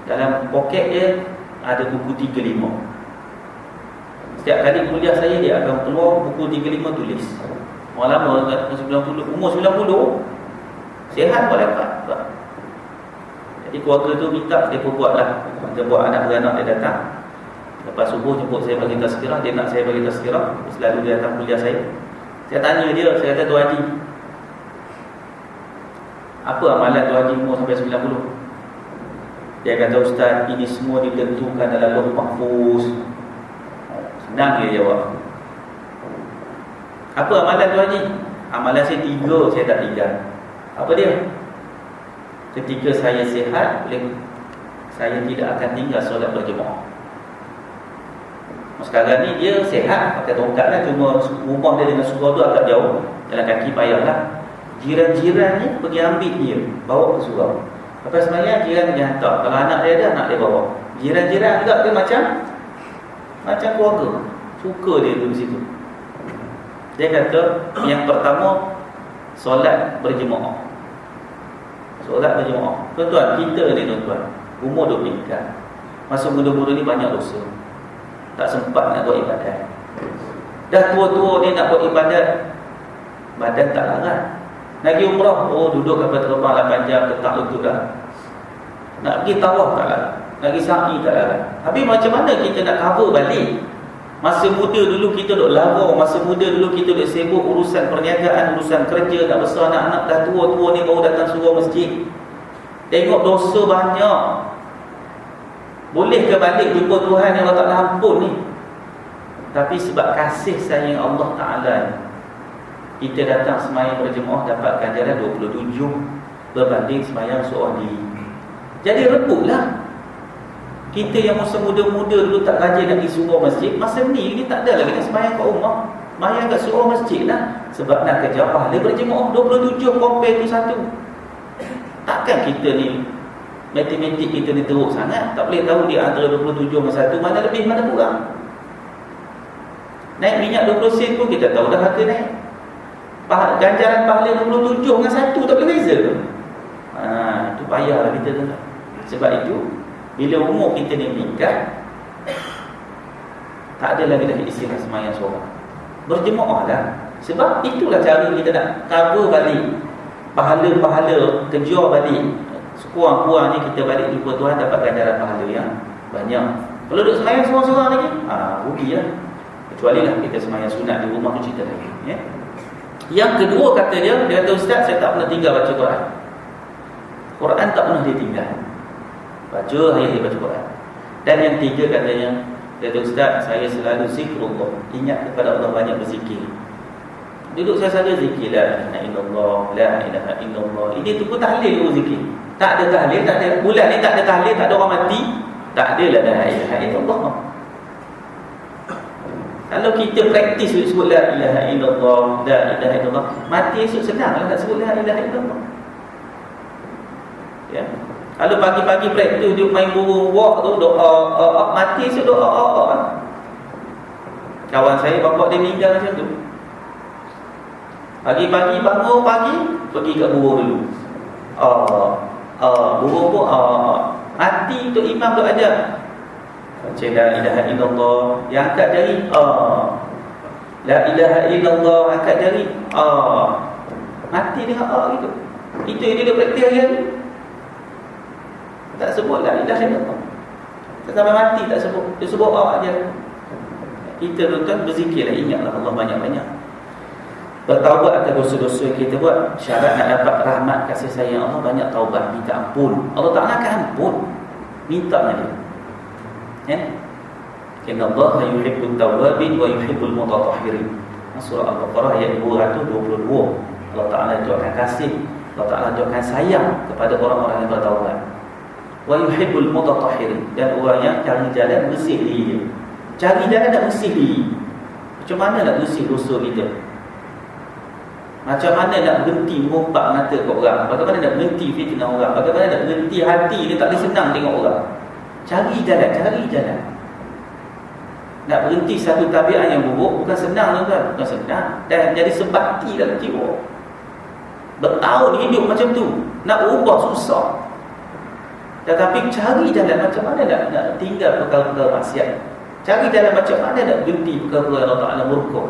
Dalam poket dia ada buku 35. Setiap kali kuliah saya, dia akan keluar buku 35 tulis. Orang lama, umur 90, sihat boleh tak? Jadi keluarga tu minta, dia pun buat lah. Dia buat anak-anak dia datang. Lepas subuh jemput saya bagi tazkirah. Dia nak saya bagi tazkirah, selalu dia datang kuliah saya. Saya tanya dia, saya kata, Tuan Haji, apa amalan Tuan Haji umur sampai 90? Dia kata, Ustaz, ini semua ditentukan dalam Lauh Mahfuz. Senang dia jawab. Apa amalan Tuan Haji? Amalan saya 3, saya tak tinggal. Apa dia? Ketika saya sihat, saya tidak akan tinggal solat berjemaah. Sekarang ni dia sihat, pakai tongkat lah, cuma rumah dia dengan surau tu agak jauh, jalan kaki payahlah. Jiran-jiran ni pergi ambil dia, bawa ke surau. Lepas semayang, jiran dia hantar. Kalau anak dia ada, anak dia bawa. Jiran-jiran anggap dia macam keluarga. Suka dia duduk situ. Dia kata, yang pertama, solat berjemaah. Solat berjemaah. Tuan-tuan, kita ni tuan-tuan, umur 20 tingkat. Masa muda-muda ni banyak dosa, tak sempat nak buat ibadat. Dah tua-tua ni nak buat ibadat, badan tak larat. Nak pergi umrah, duduk kapal terbang 8 jam, letak lutut dah. Nak pergi tawaf tak larat, nak pergi sa'i tak larat. Habis macam mana kita nak cover balik? Masa muda dulu kita duk lawar, masa muda dulu kita duk sibuk urusan perniagaan, urusan kerja, nak besar anak-anak. Dah tua-tua ni baru datang surau masjid. Tengok dosa banyak. Boleh ke balik jumpa Tuhan yang Allah Ta'ala ampun ni? Tapi sebab kasih sayang Allah Ta'ala ni, kita datang sembahyang berjemaah dapat ganjaran 27 berbanding sembahyang seorang diri. Jadi rebutlah. Kita yang masa muda-muda dulu tak rajin nak pergi surau masjid, masa ni tak ada lagi nak sembahyang kat rumah, sembahyang kat surau masjid lah. Sebab nak kejar pahala berjemaah 27 compare tu 1. Takkan kita ni matematik kita ni teruk sangat, tak boleh tahu dia antara 27 dengan 1 mana lebih mana kurang. Naik minyak 20 sen pun kita tahu dah harga naik. Ganjaran pahala 27 dengan 1 tak boleh beza tu. Itu payahlah kita tu. Sebab itu bila umur kita ni meningkat, tak ada lagi dah istilah sembahyang seorang, berjemaah lah. Sebab itulah cara kita nak cover balik pahala-pahala, kejar balik. Sekurang-kurangnya kita balik jumpa Tuhan dapat ganjaran pahala yang banyak. Kalau duduk sembahyang seorang-seorang lagi, rugi lah. Kecuali lah kita sembahyang sunat di rumah tu cerita lagi, ya. Yang kedua kata dia kata, Ustaz, saya tak pernah tinggal baca Quran. Quran tak pernah dia tinggal. Baca ayat dia baca Quran. Dan yang tiga katanya, kata Ustaz, saya selalu zikrullah, ingat kepada Allah, banyak berzikir. Duduk saya saja zikir, la ilaha illallah, la ilaha illallah. Ini tu pun tahlil tu zikir. Tak ada tahlil, tak ada bulan ni, tak ada tahlil, tak ada orang mati, tak ada la ilaha illallah. Kalau kita praktis sebut la ilaha illallah, la ilaha illallah, mati esok senang nak sebut la ilaha illallah. Ya. Kalau pagi-pagi praktis dia main burung walk tu, doa, mati esok doa. Kawan saya bapak dia meninggal macam tu. Pagi-pagi bangun pagi, pergi kat burung dulu. Burung pun mati untuk imam tu ajar. Baca la ilaha illallah, yang angkat jari la ilaha illallah, angkat jari mati dengan gitu. Itu yang dia praktis hari-hari. Tak sebut la ilaha illallah, tak sampai mati tak sebut, dia sebut aja. Kita tuan-tuan berzikirlah, ingatlah Allah banyak-banyak. Bertaubat atas dosa-dosa yang kita buat. Syarat nak dapat rahmat kasih sayang Allah, banyak taubat, minta ampun. Allah Ta'ala akan ampun, minta dia. Ya. Inna Allah yuhibbut tawwabin wa yuhibbul mutatahhirin. Surah Al-Baqarah ayat 222. Allah Ta'ala doakan kasih, Allah Ta'ala doakan sayang kepada orang-orang yang bertaubat. Wa yuhibbul mutatahhirin, dan orang yang cari jalan bersih diri dia. Cari jalan nak bersih diri. Macam mana nak bersih dosa kita? Macam mana nak berhenti mengumpat mata kat orang? Bagaimana nak berhenti fitnah orang? Bagaimana nak berhenti hati dia tak boleh senang tengok orang? Cari jalan. Nak berhenti satu tabiat yang buruk bukan senang tuan, bukan senang. Dan jadi sebati dalam jiwa. Bertahun hidup macam tu, nak ubah susah. Tetapi cari jalan macam mana nak tinggal perkara-perkara maksiat. Cari jalan macam mana nak berhenti perkara Allah Ta'ala murka.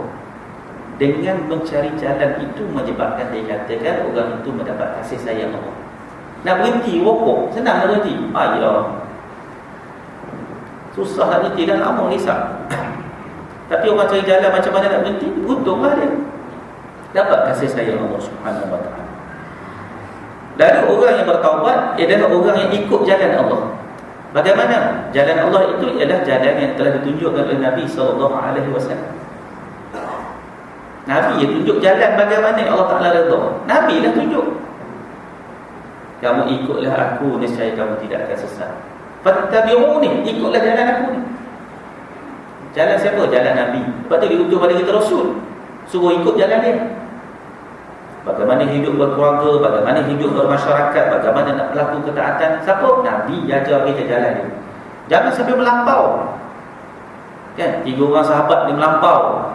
Dengan mencari jalan itu menyebabkan dia katakan orang itu mendapat kasih sayang Allah. Nak berhenti wokok, senang nak berhenti. Susah nak berhenti dan lama risau. Tapi orang cari jalan macam mana nak berhenti, beruntunglah dia dapat kasih sayang Allah Subhanahu wa ta'ala. Lalu orang yang bertaubat adalah orang yang ikut jalan Allah. Bagaimana? Jalan Allah itu adalah jalan yang telah ditunjukkan oleh Nabi SAW. Nabi yang tunjuk jalan bagaimana Allah Ta'ala redha. Nabi lah tunjuk. Kamu ikutlah aku, nescaya kamu tidak akan sesat. Fattabi'uni, ikutlah jalan aku ni. Jalan siapa? Jalan Nabi. Sebab tu diutus pada kita Rasul, suruh ikut jalan dia. Bagaimana hidup berkeluarga, bagaimana hidup bermasyarakat, bagaimana nak berlaku ketaatan. Siapa? Nabi ajar kita jalan dia. Jangan sampai melampau. Kan? 3 orang sahabat dia melampau.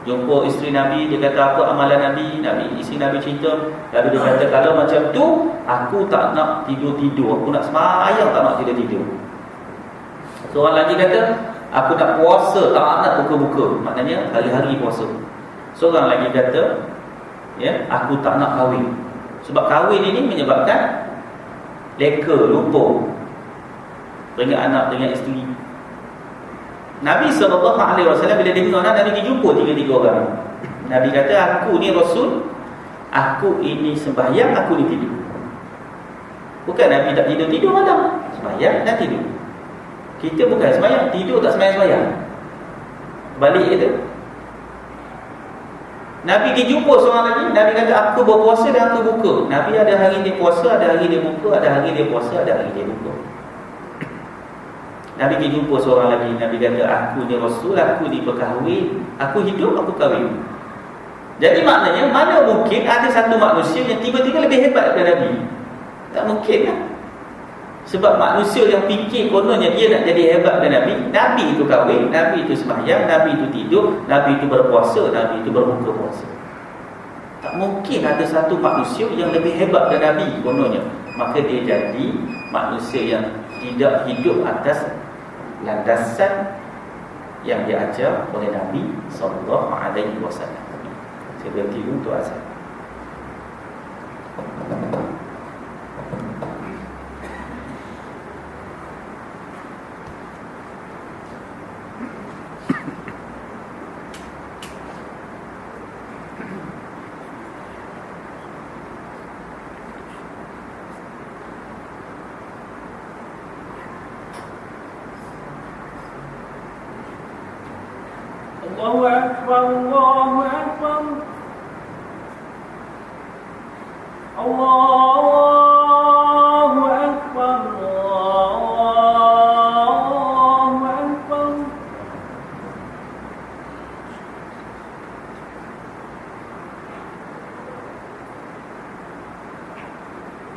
Jumpa isteri Nabi, dia kata apa amalan Nabi? Isteri Nabi cerita. Lalu dia kata, kalau macam tu, aku tak nak tidur-tidur, aku nak sembahyang, tak nak tidur-tidur. Seorang lagi kata, aku nak puasa, tak nak buka-buka. Maknanya hari-hari puasa. Seorang lagi kata, aku tak nak kahwin. Sebab kahwin ini menyebabkan leka, lupa, teringat anak, teringat isteri. Nabi SAW bila dengar Nabi pergi jumpa 3 orang. Nabi kata, aku ni Rasul, aku ini sembahyang, aku ni tidur. Bukan Nabi tak tidur malam, sembahyang dan tidur. Kita bukan sembahyang, tidur tak sembahyang. Balik kata Nabi dijumpa seorang lagi, Nabi kata aku berpuasa dan aku buka. Nabi ada hari dia puasa, ada hari dia buka, ada hari dia puasa, ada hari dia buka. Nabi dijumpa seorang lagi, Nabi kata aku ni Rasul, aku diperkahwin, aku hidup, aku kahwin. Jadi maknanya mana mungkin ada satu manusia yang tiba-tiba lebih hebat daripada Nabi? Tak mungkin lah. Sebab manusia yang fikir kononnya dia nak jadi hebat daripada Nabi, Nabi itu kahwin, Nabi itu sembahyang, Nabi itu tidur, Nabi itu berpuasa, Nabi itu berbuka puasa. Tak mungkin ada satu manusia yang lebih hebat daripada Nabi kononnya. Maka dia jadi manusia yang tidak hidup atas landasan yang diajar oleh Nabi SAW. Saya berhenti untuk azan. Allahu Akbar, Allahu Akbar, Allahu Akbar, Allahu Akbar.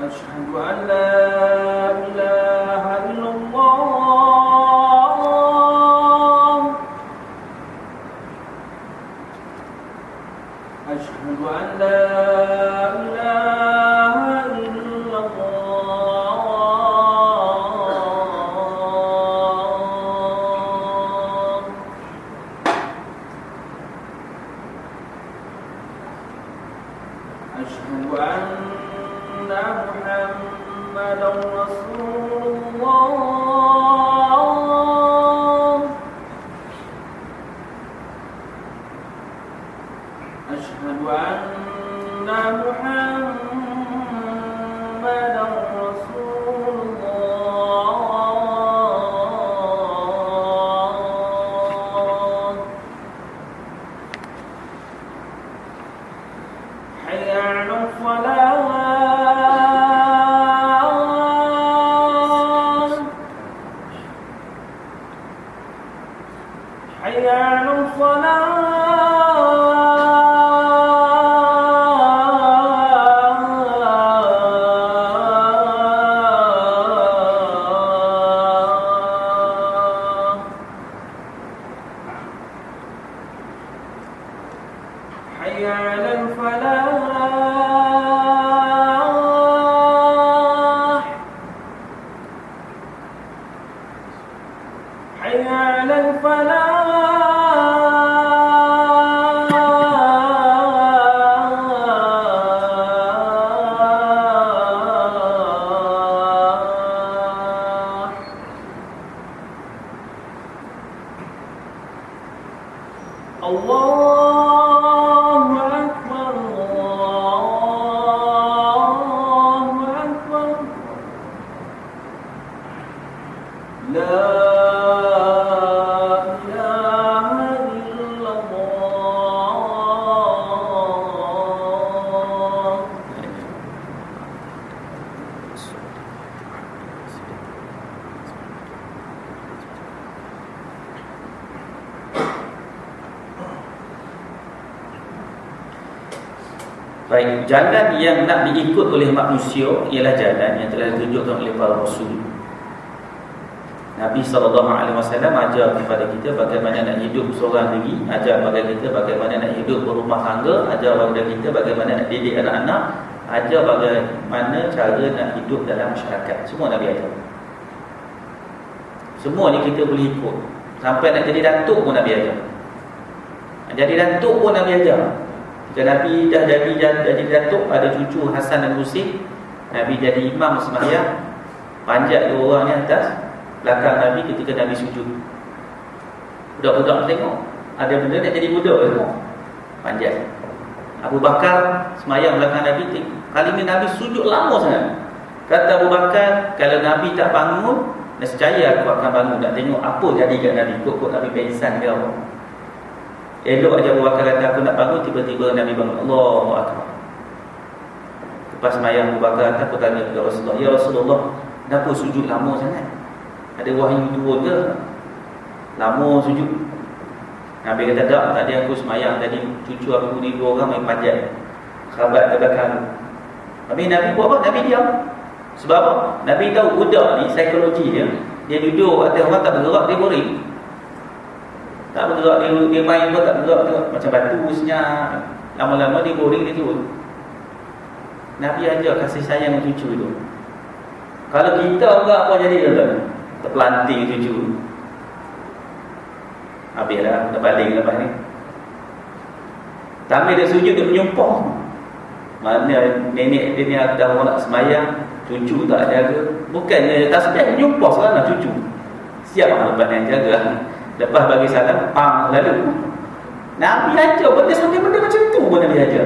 Asyhadu an la ilaha illallah. Asyhadu an la ilaha illallah. Asyhadu anna Muhammadan Rasulullah. Asyhadu anna Muhammadan Rasulullah. Hayya 'alal falah. Hayya 'alal falah. حي على الفلاح. حي على الفلاح. الله أكبر، الله أكبر. لا إله إلا الله. Baik, jalan yang nak diikut oleh manusia ialah jalan yang telah ditunjukkan oleh para Rasul. Nabi SAW ajar kepada kita bagaimana nak hidup seorang diri, ajar kepada kita bagaimana nak hidup berumah tangga, ajar kepada kita bagaimana nak didik anak-anak, ajar bagaimana cara nak hidup dalam masyarakat. Semua Nabi ajar. Semuanya kita boleh ikut. Sampai nak jadi datuk pun Nabi ajar. Jadi datuk pun Nabi ajar. Jika Nabi dah jadi datuk, ada cucu Hasan dan Husin, Nabi jadi imam sembahyang, panjat dua orang ni atas belakang Nabi ketika Nabi sujud. Budak-budak tengok, ada benda nak jadi budak tengok, panjat. Abu Bakar sembahyang belakang Nabi, kali ni Nabi sujud lama sangat. Kata Abu Bakar, kalau Nabi tak bangun, nescaya aku akan bangun nak tengok apa jadi kat Nabi. Kok Nabi pengsan ke apa. Elok aja Abu Bakar kata aku nak bangun, tiba-tiba Nabi bangun. Allahu Akbar. Lepas sembahyang Abu Bakar kata, aku tanya kepada Rasulullah, ya Rasulullah, kenapa sujud lama sangat? Ada wahyu turun ke? Lama sujud. Nabi kata, tak ada, aku sembahyang tadi, cucu aku ni 2 orang main panjat kerabat terbelakang. Tapi Nabi buat apa? Nabi diam. Sebab apa? Nabi tahu budak ni psikologi dia duduk atas orang tak bergerak, dia boring. Tak bergerak, dia main pun tak bergerak, macam batu senyap. Lama-lama dia boring, dia turun. Nabi ajar kasih sayang cucu tu. Kalau kita orang apa jadi tuan? Terpelanting cucu. Habislah, dah baling lepas ni. Tapi dia sujud, dia menyumpah. Mana nenek dia ni dah orang nak semayang, cucu tak jaga. Bukannya tasbih, menyumpah sekarang cucu. Siap lah lepas yang jaga. Lepas bagi salam, pang lalu. Nabi ajar benda sampai benda macam tu pun Nabi ajar.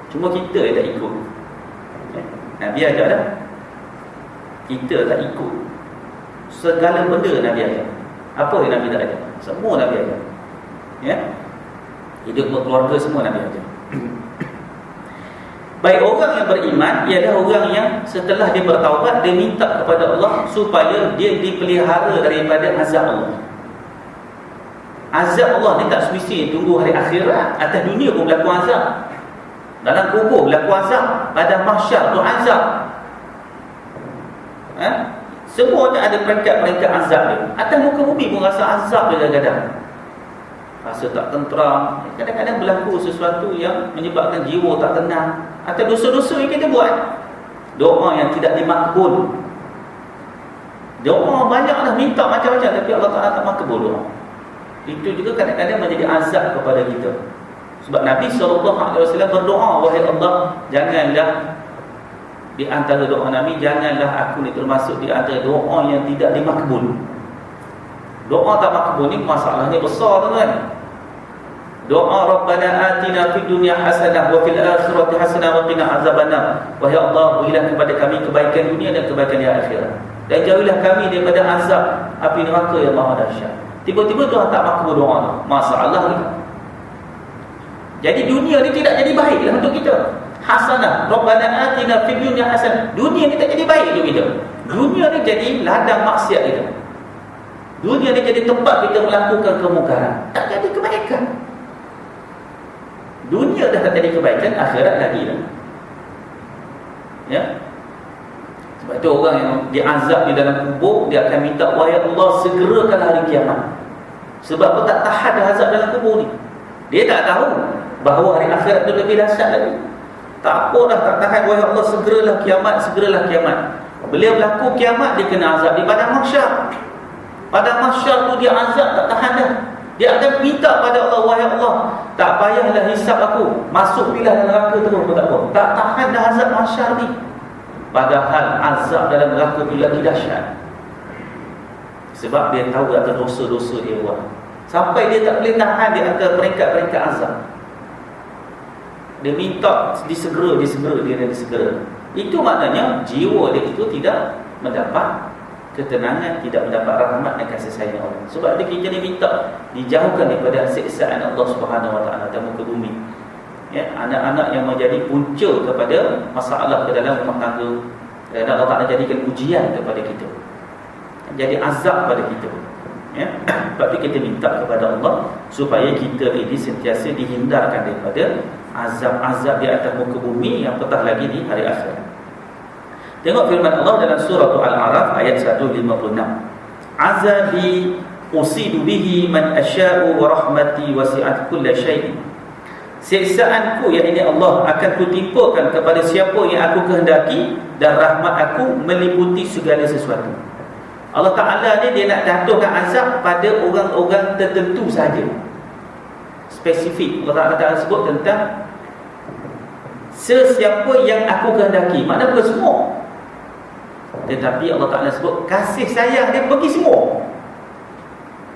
Cuma kita yang tak ikut. Nabi ajar dah. Kita tak ikut. Segala benda Nabi ajar. Apa yang Nabi tak ajar? Semua Nabi ajar. Ya. Hidup berkeluarga semua Nabi ajar. Baik, orang yang beriman ialah orang yang setelah dia bertaubat, dia minta kepada Allah supaya dia dipelihara daripada azab Allah. Azab Allah ni tak semestinya tunggu hari akhirat. Atas dunia pun berlaku azab. Dalam kubur berlaku azab. Pada mahsyar tu azab. Semua ada peringkat-peringkat azab dia. Atas muka bumi pun rasa azab dia kadang-kadang. Rasa tak tenteram. Kadang-kadang berlaku sesuatu yang menyebabkan jiwa tak tenang. Atau dosa-dosa yang kita buat. Doa yang tidak dimakbul. Doa banyaklah, minta macam-macam, tapi Allah Ta'ala tak makbul doa. Itu juga kadang-kadang menjadi azab kepada kita. Sebab Nabi SAW berdoa, wahai Allah, janganlah di antara doa Nabi, janganlah aku ni termasuk di antara doa yang tidak dimakbul. Doa tak makbul ni masalahnya besar, tuan-tuan. Doa Rabbana atina fid dunya hasanah wa fil akhirati hasanah wa qina azabannar. Wahai Allah, berilah kepada kami kebaikan dunia dan kebaikan di akhirat. Dan jauhilah kami daripada azab api neraka yang maha dahsyat. Tiba-tiba doa tak makbul doa tu. Masalah ni. Jadi dunia ni tidak jadi baiklah untuk kita. Hasanah, Rabbana atina fid dunya hasanah. Dunia ni tak jadi baik untuk kita. Dunia ni jadi ladang maksiat kita. Dunia ni jadi tempat kita melakukan kemungkaran. Tak jadi kebaikan. Dunia dah tak jadi kebaikan, akhirat lagi lah. Ya. Sebab itu orang yang diazab di dalam kubur, dia akan minta, wahai Allah, segerakan hari kiamat. Sebab apa? Tak tahan dah azab dalam kubur ni. Dia tak tahu bahawa hari akhirat itu lebih dahsyat lagi. Tak apa dah, tak tahan, wahai Allah, segeralah kiamat, segeralah kiamat. Beliau berlaku kiamat, dia kena azab di padang mahsyar. Padang mahsyar tu dia azab, tak tahan dah. Dia akan minta pada Allah, wahai Allah, tak payahlah hisap aku, masuk bilah neraka terus pun tak apa. Tak tahan dah azab mahsyar ni. Padahal azab dalam neraka tu lagi dahsyat. Sebab dia tahu atas dosa-dosa dia buat. Sampai dia tak boleh tahan di antara peringkat-peringkat azab. Dia minta disegera. Itu maknanya jiwa dia itu tidak mendapat ketenangan, tidak mendapat rahmat dan kasih sayang Allah. Sebab kita ni minta dijauhkan daripada siksaan Allah Subhanahu Wa Taala dan muka bumi. Ya, anak-anak yang menjadi punca kepada masalah ke dalam rumah tangga, dan Allah Taala jadikan ujian kepada kita. Jadi azab pada kita. Ya, sebab itu kita minta kepada Allah supaya kita ini sentiasa dihindarkan daripada azab-azab di atas muka bumi yang petah lagi di hari akhirat. Tengok firman Allah dalam surah Al-A'raf ayat 156. Azabi usidu bihi man asya'u wa rahmati wasi'at kulla syai'in. Siksaanku, yakni Allah, akan kutimpakan kepada siapa yang aku kehendaki, dan rahmat aku meliputi segala sesuatu. Allah Ta'ala ni dia nak jatuhkan azab pada orang-orang tertentu saja. Spesifik. Allah Ta'ala sebut tentang sesiapa yang aku kehendaki. Maknanya bukan semua. Tetapi Allah Ta'ala sebut kasih sayang dia bagi semua.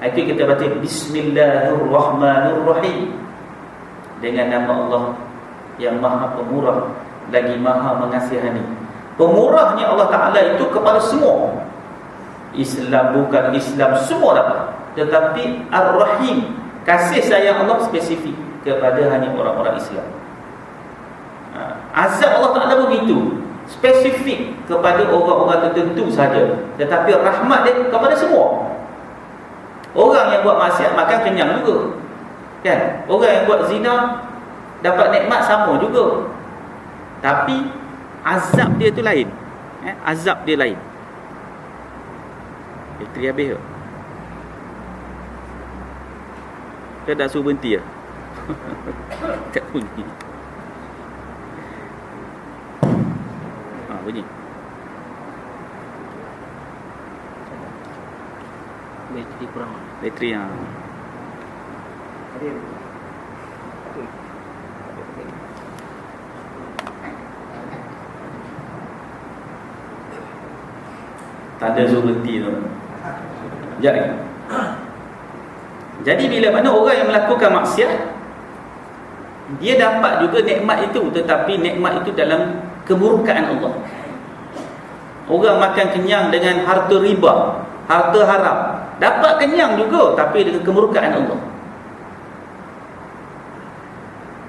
Itu kita baca Bismillahirrahmanirrahim, dengan nama Allah yang maha pemurah lagi maha mengasihani. Pemurahnya Allah Ta'ala itu kepada semua. Islam bukan Islam, semua dapat. Tetapi Ar-Rahim, Kasih sayang Allah spesifik kepada hanya orang-orang Islam. Azab Allah Ta'ala begitu, spesifik kepada orang-orang tertentu saja, tetapi rahmat dia kepada semua. Orang yang buat maksiat makan kenyang juga, kan? Orang yang buat zina dapat nikmat sama juga, tapi azab dia tu lain. Azab dia lain. Bateri habis ke? Dia dah suruh berhenti lah. Tak bunyi. Bunyi. Bateri kurang. Bateri yang tanda suruh berhenti tu. Sekejap lagi. Jadi bila mana orang yang melakukan maksiat, dia dapat juga nikmat itu, tetapi nikmat itu dalam kemurkaan Allah. Orang makan kenyang dengan harta riba, harta haram, dapat kenyang juga, tapi dengan kemurkaan Allah.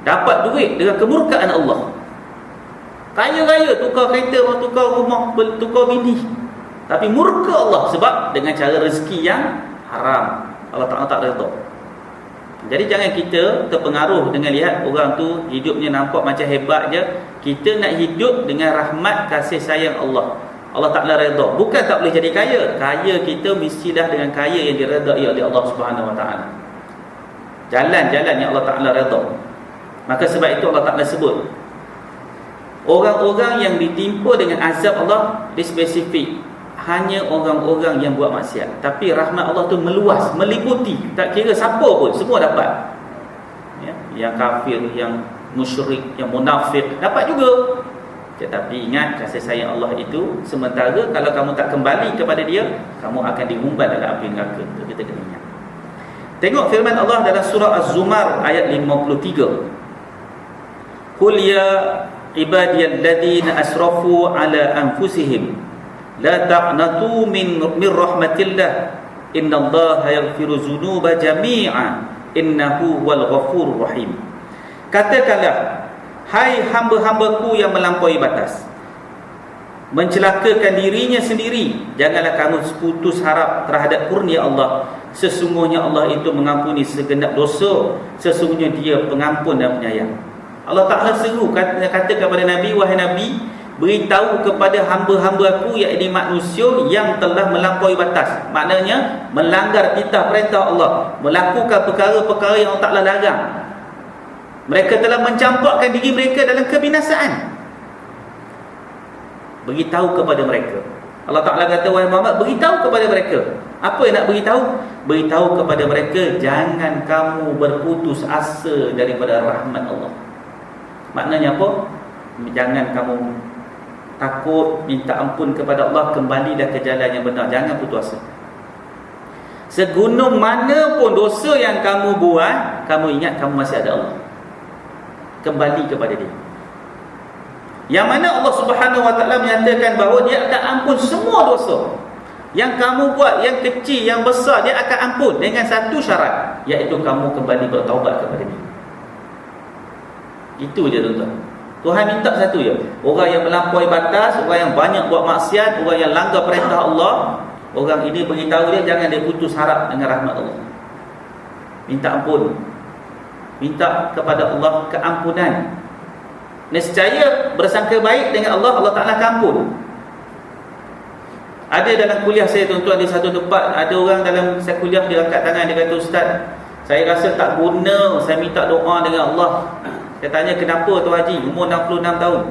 Dapat duit dengan kemurkaan Allah. Kaya-kaya, tukar kereta, tukar rumah, tukar bini, tapi murka Allah sebab dengan cara rezeki yang haram. Allah Ta'ala tak redha. Jadi jangan kita terpengaruh dengan lihat orang tu hidupnya nampak macam hebat je. Kita nak hidup dengan rahmat kasih sayang Allah. Allah Ta'ala redha. Bukan tak boleh jadi kaya. Kaya kita mestilah dengan kaya yang diredai oleh Allah Subhanahu Wa Ta'ala. Jalan-jalan yang Allah Ta'ala redha. Maka sebab itu Allah Ta'ala sebut orang-orang yang ditimpa dengan azab Allah, dia spesifik hanya orang-orang yang buat maksiat. Tapi rahmat Allah tu meluas, meliputi, tak kira siapa pun, semua dapat. Yang kafir, yang musyrik, yang munafik dapat juga. Tetapi ingat, kasih sayang Allah itu sementara. Kalau kamu tak kembali kepada dia, kamu akan dihumban dalam api neraka. Itu kita kena ingat. Tengok firman Allah dalam surah Az-Zumar ayat 53. Qul ya ibadiyalladzina asrafu ala anfusihim la taqnatu min rahmatillah innallaha yaghfiru dzunuba jami'a innahu wal ghafurur rahim. Katakanlah, hai hamba-hambaku yang melampaui batas, mencelakakan dirinya sendiri, janganlah kamu putus harap terhadap kurnia Allah. Sesungguhnya Allah itu mengampuni segenap dosa, sesungguhnya Dia pengampun dan penyayang. Allah Ta'ala seru kata kepada Nabi, wahai Nabi, beritahu kepada hamba-hamba aku, iaitu manusia yang telah melampaui batas. Maknanya melanggar titah perintah Allah, melakukan perkara-perkara yang Allah Ta'ala larang. Mereka telah mencampakkan diri mereka dalam kebinasaan. Beritahu kepada mereka. Allah Ta'ala kata, wahai Muhammad, beritahu kepada mereka. Apa yang nak beritahu? Beritahu kepada mereka, jangan kamu berputus asa daripada rahmat Allah. Maknanya apa? Jangan kamu takut, minta ampun kepada Allah, kembalilah ke jalan yang benar. Jangan putus asa. Segunung mana pun dosa yang kamu buat, kamu ingat kamu masih ada Allah. Kembali kepada Dia. Yang mana Allah Subhanahu Wa Taala menyatakan bahawa Dia akan ampun semua dosa yang kamu buat, yang kecil, yang besar, Dia akan ampun dengan satu syarat, iaitu kamu kembali bertaubat kepada Dia. Itu je tuan-tuan. Tuhan minta satu je. Orang yang melampaui batas, orang yang banyak buat maksiat, orang yang langgar perintah Allah, orang ini beritahu dia jangan dia putus harap dengan rahmat Allah. Minta ampun. Minta kepada Allah keampunan. Nescaya bersangka baik dengan Allah, Allah Ta'ala akan ampun. Ada dalam kuliah saya tuan-tuan, di satu tempat, ada orang dalam saya kuliah, dia angkat tangan, dia kata, Ustaz, saya rasa tak guna saya minta doa dengan Allah. Saya tanya, kenapa tu Haji? Umur 66 tahun.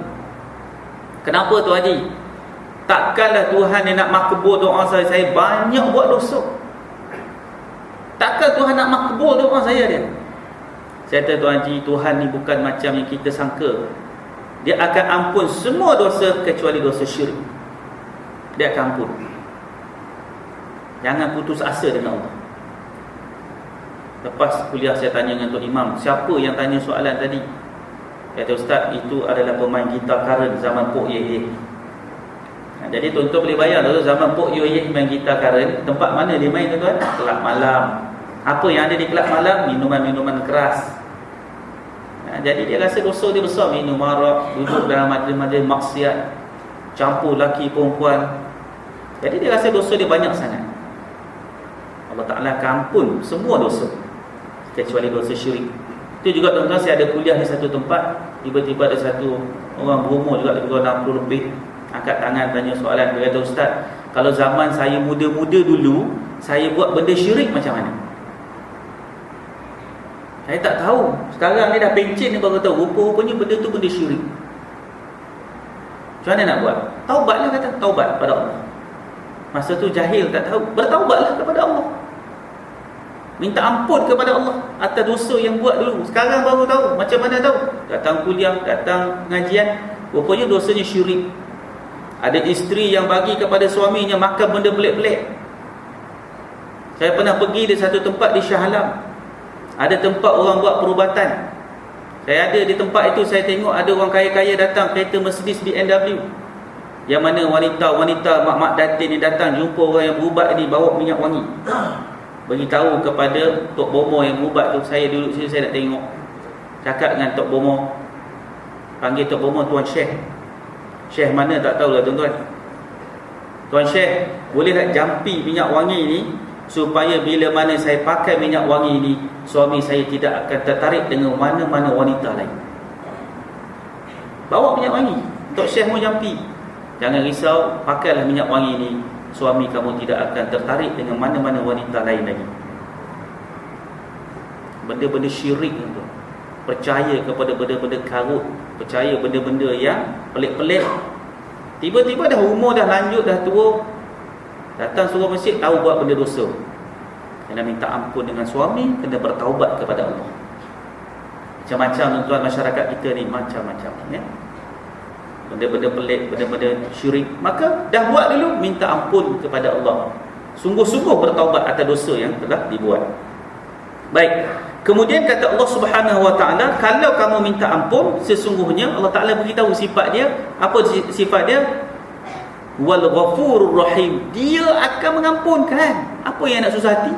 Kenapa tu Haji? Takkanlah Tuhan yang nak makbul doa saya? Saya banyak buat dosa. Takkan Tuhan nak makbul doa saya dia? Saya kata, Tuan Haji, Tuhan ni bukan macam yang kita sangka. Dia akan ampun semua dosa kecuali dosa syirik. Dia akan ampun. Jangan putus asa dengan Allah. Lepas kuliah saya tanya dengan Tok Imam, siapa yang tanya soalan tadi? Kata, Ustaz, itu adalah pemain gitar karen zaman Pok Yeh. Jadi tuan-tuan boleh bayang tu, zaman Pok Yeh main gitar karen, tempat mana dia main tuan-tuan? Kelab malam. Apa yang ada di kelab malam? Minuman-minuman keras. Jadi dia rasa dosa dia besar. Minum arak, duduk dalam majlis-majlis maksiat, campur laki perempuan. Jadi dia rasa dosa dia banyak sangat. Allah Ta'ala akan ampun semua dosa kecuali dosa syirik. Itu juga tuan-tuan, saya ada kuliah di satu tempat. Tiba-tiba ada satu orang berumur juga, lebih kurang 60 lebih, angkat tangan tanya soalan. Dia kata, Ustaz, kalau zaman saya muda-muda dulu, saya buat benda syirik macam mana? Saya tak tahu. Sekarang ni dah pencen ni baru tahu, rupa-rupanya benda tu benda syirik. Macam mana nak buat? Taubatlah, kata, taubat pada Allah. Masa tu jahil, tak tahu. Bertaubatlah kepada Allah, minta ampun kepada Allah atas dosa yang buat dulu. Sekarang baru tahu. Macam mana tahu? Datang kuliah, datang pengajian, rupanya dosanya syirik. Ada isteri yang bagi kepada suaminya makan benda pelik-pelik. Saya pernah pergi di satu tempat di Shah Alam. Ada tempat orang buat perubatan. Saya ada di tempat itu, saya tengok ada orang kaya-kaya datang kereta Mercedes BMW. Yang mana wanita-wanita mak-mak datin ni datang jumpa orang yang berubat ni bawa minyak wangi. Beritahu kepada Tok Bomo yang berubat tu, saya duduk sini, saya nak tengok. Cakap dengan Tok Bomo, panggil Tok Bomo Tuan Syekh. Syekh mana tak tahulah tuan-tuan. Tuan Syekh, boleh tak jampi minyak wangi ni supaya bila mana saya pakai minyak wangi ni, suami saya tidak akan tertarik dengan mana-mana wanita lain. Bawa minyak wangi, Tok Syekh mau jampi. Jangan risau, pakailah minyak wangi ni, suami kamu tidak akan tertarik dengan mana-mana wanita lain lagi. Benda-benda syirik tu. Percaya kepada benda-benda karut, percaya benda-benda yang pelik-pelik. Tiba-tiba dah umur dah lanjut, dah tua, datang suruh masjid, tahu buat benda dosa. Kena minta ampun dengan suami, kena bertaubat kepada Allah. Macam-macam tuan-tuan, masyarakat kita ni macam-macam ya. Benda-benda pelik, benda-benda syirik. Maka dah buat dulu, minta ampun kepada Allah. Sungguh-sungguh bertaubat atas dosa yang telah dibuat. Baik. Kemudian kata Allah Subhanahu Wa Taala, kalau kamu minta ampun, sesungguhnya Allah Taala beritahu sifat dia. Apa sifat dia? Wal Ghafurur Rahim. Dia akan mengampunkan. Apa yang nak susah hati?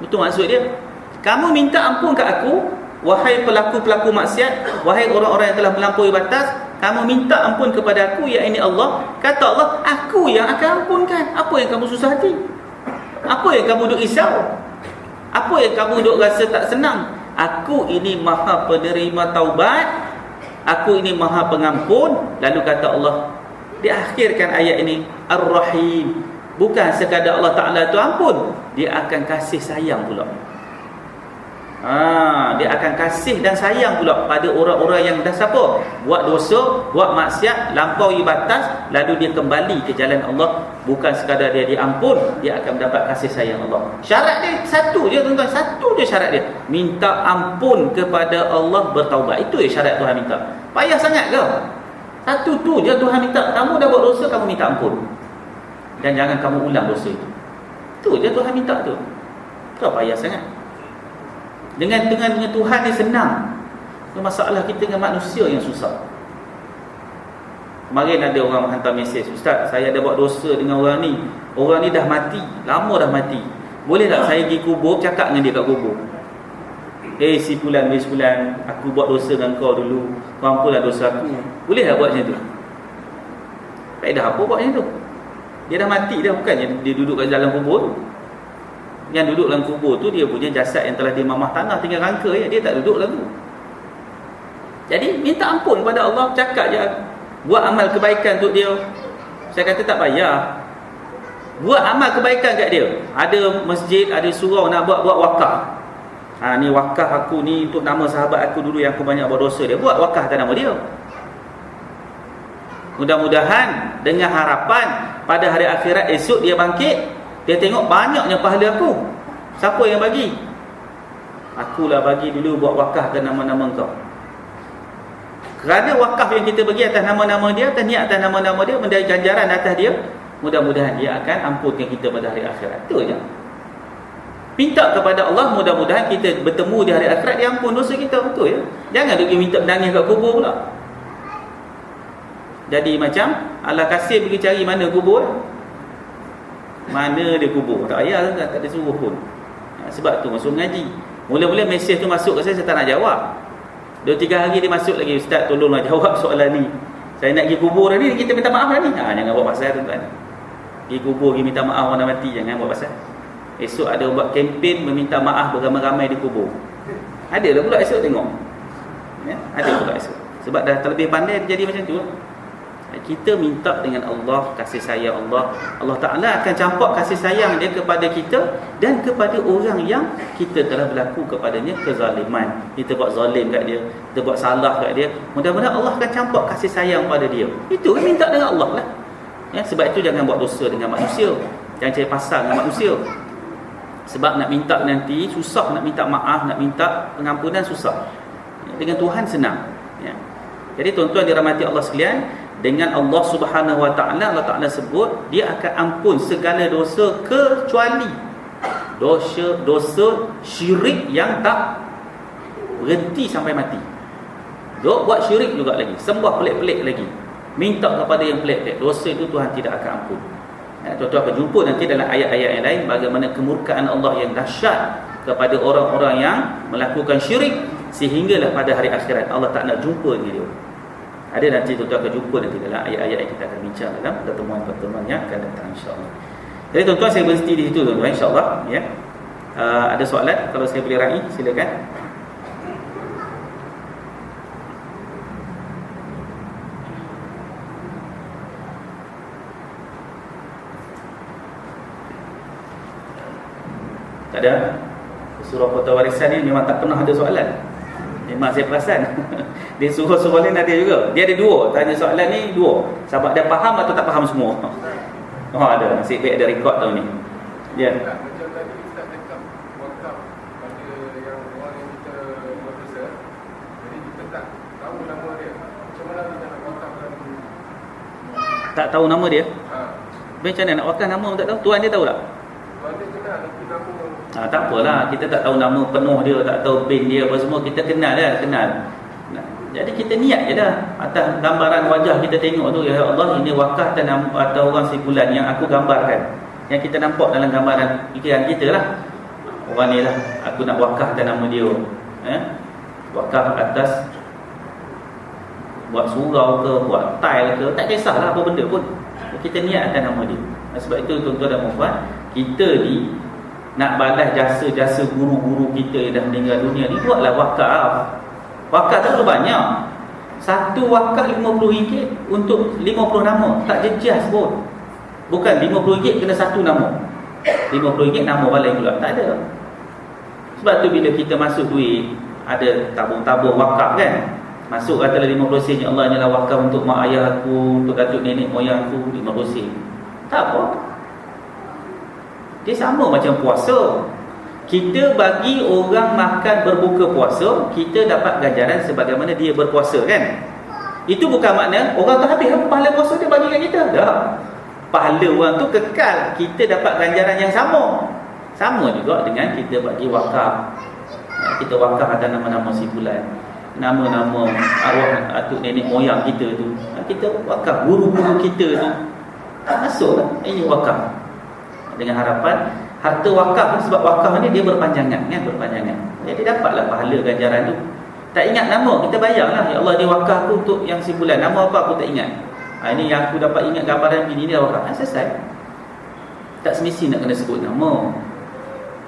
Itu maksud dia. Kamu minta ampun kat aku, wahai pelaku-pelaku maksiat, wahai orang-orang yang telah melampaui batas, kamu minta ampun kepada aku, ya ini Allah. Kata Allah, aku yang akan ampunkan. Apa yang kamu susah hati? Apa yang kamu duk risau? Apa yang kamu duk rasa tak senang? Aku ini maha penerima taubat, aku ini maha pengampun. Lalu kata Allah, diakhirkan ayat ini, Ar-Rahim. Bukan sekadar Allah Ta'ala itu ampun, dia akan kasih sayang pula. Dia akan kasih dan sayang pula pada orang-orang yang dah siapa? Buat dosa, buat maksiat, lampaui batas, lalu dia kembali ke jalan Allah. Bukan sekadar dia diampun, dia akan mendapat kasih sayang Allah. Syarat dia satu je tuan-tuan, satu je syarat dia. Minta ampun kepada Allah, bertaubat. Itu je syarat Tuhan minta. Payah sangat ke? Satu tu je Tuhan minta. Kamu dah buat dosa, kamu minta ampun. Dan jangan kamu ulang dosa itu. Itu je Tuhan minta tu. Kau payah sangat. Dengan Tuhan ni senang. Masalah kita dengan manusia yang susah. Kemarin ada orang hantar mesej, Ustaz, saya ada buat dosa dengan orang ni. Orang ni dah mati, lama dah mati. Boleh tak saya pergi kubur, cakap dengan dia kat kubur? Si fulan, aku buat dosa dengan kau dulu, kau ampunlah dosa aku. Boleh tak buat macam tu? Faedah apa buat macam tu? Dia dah mati dah, bukannya dia duduk kat dalam kubur tu. Yang duduk dalam kubur tu dia punya jasad yang telah dimamah tanah, tinggal rangka ya, dia tak duduk dalam tu. Jadi minta ampun kepada Allah, cakap je, buat amal kebaikan untuk dia. Saya kata tak payah. Buat amal kebaikan kat dia. Ada masjid, ada surau nak buat wakaf. Ni wakaf aku ni untuk nama sahabat aku dulu yang aku banyak buat dosa dia. Buat wakaf atas nama dia. Mudah-mudahan dengan harapan pada hari akhirat esok dia bangkit, dia tengok banyaknya pahala aku. Siapa yang bagi? Akulah bagi dulu buat wakaf atas nama-nama kau. Kerana wakaf yang kita bagi atas nama-nama dia, atas niat atas nama-nama dia, mendapat ganjaran atas dia, mudah-mudahan dia akan ampunkan kita pada hari akhirat. Itu je. Minta kepada Allah, mudah-mudahan kita bertemu di hari akhirat, dia ampun dosa kita. Betul ya. Jangan pergi minta menangis kat kubur pula. Jadi macam Allah kasih pergi cari mana kubur. Mana dia kubur? Tak payah, tak ada suruh pun. Sebab tu masuk ngaji. Mula-mula mesej tu masuk ke saya tak nak jawab. 2-3 hari dia masuk lagi, ustaz tolonglah jawab soalan ni. Saya nak pergi kubur dah ni, kita minta maaf dah ni. Jangan buat pasal tuan-tuan. Pergi kubur pergi minta maaf orang dah mati, jangan buat pasal. Esok ada buat kempen meminta maaf beramai-ramai di kubur. Ada lah pula esok tengok. Ya, ada pula esok. Sebab dah terlebih pandai dia jadi macam tu. Kita minta dengan Allah, kasih sayang Allah. Allah Ta'ala akan campak kasih sayang dia kepada kita dan kepada orang yang kita telah berlaku kepadanya kezaliman. Kita buat zalim kat dia, kita buat salah kat dia. Mudah-mudahan Allah akan campak kasih sayang pada dia. Itu minta dengan Allah lah. Ya, sebab itu jangan buat dosa dengan manusia. Jangan cari pasal dengan manusia. Sebab nak minta nanti susah, nak minta maaf, nak minta pengampunan susah. Dengan Tuhan senang. Ya. Jadi tuan-tuan dirahmati Allah sekalian, dengan Allah Subhanahu Wa Taala, Allah Taala sebut dia akan ampun segala dosa kecuali dosa syirik yang tak berhenti sampai mati. Dok buat syirik juga lagi, sembah pelik-pelik lagi, minta kepada yang pelik-pelik, dosa itu Tuhan tidak akan ampun. Tuan-tuan akan jumpa nanti dalam ayat-ayat yang lain bagaimana kemurkaan Allah yang dahsyat kepada orang-orang yang melakukan syirik, sehinggalah pada hari akhirat Allah tak nak jumpa dengan dia. Ada nanti tuan-tuan akan jumpa nanti dalam ayat-ayat yang kita akan bincang dalam pertemuan-pertemuan yang akan datang, insya-Allah. Jadi tuan-tuan saya berhenti di situ tuan-tuan, insya-Allah ya. Ada soalan kalau saya boleh raih, silakan. Tak ada. Surah Kota Warisan ni memang tak pernah ada soalan. Memang saya perasan. Dia suruh soalan ada juga. Dia ada dua, tanya soalan ni dua. Sebab dia faham atau tak faham semua. Oh ada, nasib baik ada rekod tahun ni. Ya. Macam tadi Ustaz cakap wakaf pada yang orang yang kita buat dosa. Jadi kita tak tahu nama dia. Macam mana kita nak wakafkan? Tak tahu nama dia? Ha. Macam mana nak wakaf nama tak tahu? Tuan dia tahu tak? Tuan dia kenal tapi nama Tak apalah, kita tak tahu nama penuh dia, tak tahu pin dia apa semua, kita kenal dah, kenal. Jadi kita niat je dah. Atas gambaran wajah kita tengok tu, ya Allah ini wakaf atas orang sebulan yang aku gambarkan, yang kita nampak dalam gambaran fikiran kita lah. Orang ni lah aku nak wakaf atas nama dia. Wakaf atas buat surau ke, buat tile ke, tak kisahlah apa benda pun, kita niat atas nama dia. Sebab itu tuan-tuan dan puan-puan, kita ni nak balas jasa-jasa guru-guru kita yang dah meninggal dunia ni, buatlah wakaf. Wakaf tak perlu banyak. Satu wakaf RM50 untuk 50 nama, tak jejas pun. Bukan RM50 kena satu nama, RM50 nama balai pula, tak ada. Sebab tu bila kita masuk duit, ada tabung-tabung wakaf kan, masuk katalah 50 sen, ya Allah inilah wakaf untuk mak ayah aku, untuk datuk nenek moyang aku, 50 sen. Tak apa. Dia sama macam puasa. Kita bagi orang makan berbuka puasa, kita dapat ganjaran sebagaimana dia berpuasa kan. Itu bukan makna orang tu habis pahala puasa dia bagi kat kita. Tak. Pahala orang tu kekal, kita dapat ganjaran yang sama. Sama juga dengan kita bagi wakaf. Kita wakaf atas nama-nama si bulan, nama-nama arwah atuk nenek moyang kita tu. Kita wakaf guru-guru kita tu. Tak masuk lah. Ini wakaf. Dengan harapan harta wakaf, sebab wakaf ni dia berpanjangan kan, berpanjangan. Jadi dapatlah pahala ganjaran tu. Tak ingat nama, kita bayarlah, ya Allah ni wakaf aku untuk yang sebulan, nama apa aku tak ingat. Ini yang aku dapat ingat gambaran bini ni wakaf. Selesai. Tak semesti nak kena sebut nama.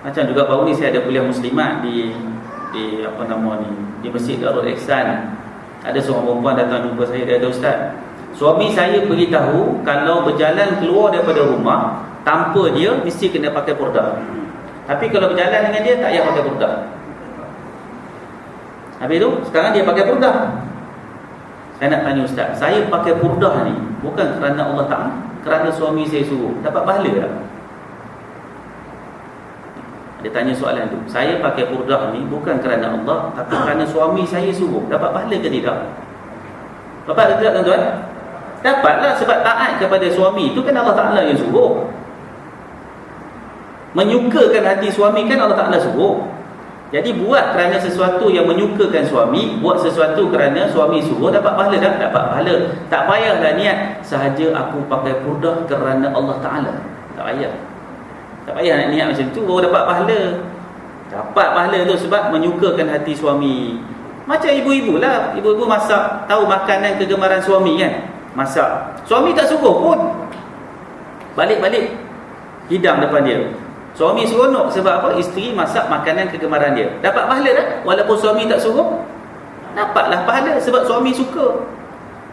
Macam juga baru ni saya ada kuliah muslimat di apa nama ni, di Masjid Darul Ihsan. Ada seorang perempuan datang jumpa saya, dia kata, Ustaz, suami saya beritahu kalau berjalan keluar daripada rumah tanpa dia mesti kena pakai purdah. Tapi kalau berjalan dengan dia tak payah pakai purdah. Habis tu sekarang dia pakai purdah. Saya nak tanya Ustaz, saya pakai purdah ni bukan kerana Allah Ta'ala, kerana suami saya suruh, dapat pahala tak? Dia tanya soalan tu. Saya pakai purdah ni bukan kerana Allah, tapi kerana suami saya suruh, dapat pahala ke tidak? Dapat ke tidak tuan-tuan? Dapatlah, sebab taat kepada suami itu kan Allah Ta'ala yang suruh. Menyukakan hati suami kan Allah Ta'ala suruh. Jadi buat kerana sesuatu yang menyukakan suami, buat sesuatu kerana suami suruh, dapat pahala tak? Dapat pahala. Tak payahlah niat sahaja aku pakai purdah kerana Allah Ta'ala. Tak payah. Tak payah nak niat macam tu baru dapat pahala. Dapat pahala tu sebab menyukakan hati suami. Macam ibu-ibu lah, ibu-ibu masak, tahu makanan kegemaran suami kan, masak, suami tak suruh pun, balik-balik hidang depan dia. Suami seronok sebab apa? Isteri masak makanan kegemaran dia. Dapat pahala tak? Walaupun suami tak suruh, dapatlah pahala sebab suami suka.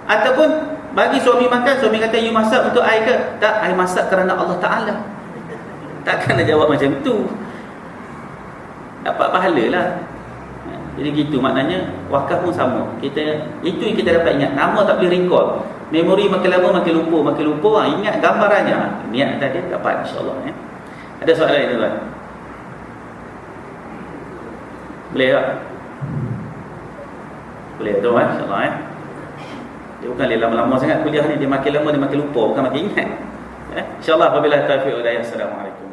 Ataupun bagi suami makan, suami kata, you masak untuk I ke? Tak, I masak kerana Allah Ta'ala. Takkan nak jawab macam tu. Dapat pahala lah. Jadi gitu maknanya wakaf pun sama. Itu yang kita dapat ingat. Nama tak boleh recall. Memori makin lama makin lupa. Ingat gambarannya. Niat tadi dapat insya-Allah ya. Ada soalan lain tuan? Boleh tak? Boleh tu insya-Allah ya. Dia bukan dia lama-lama sangat kuliah ni, dia makin lama dia makin lupa, bukan makin ingat. Ya? Insya-Allah apabila taufiq hidayah. Assalamualaikum.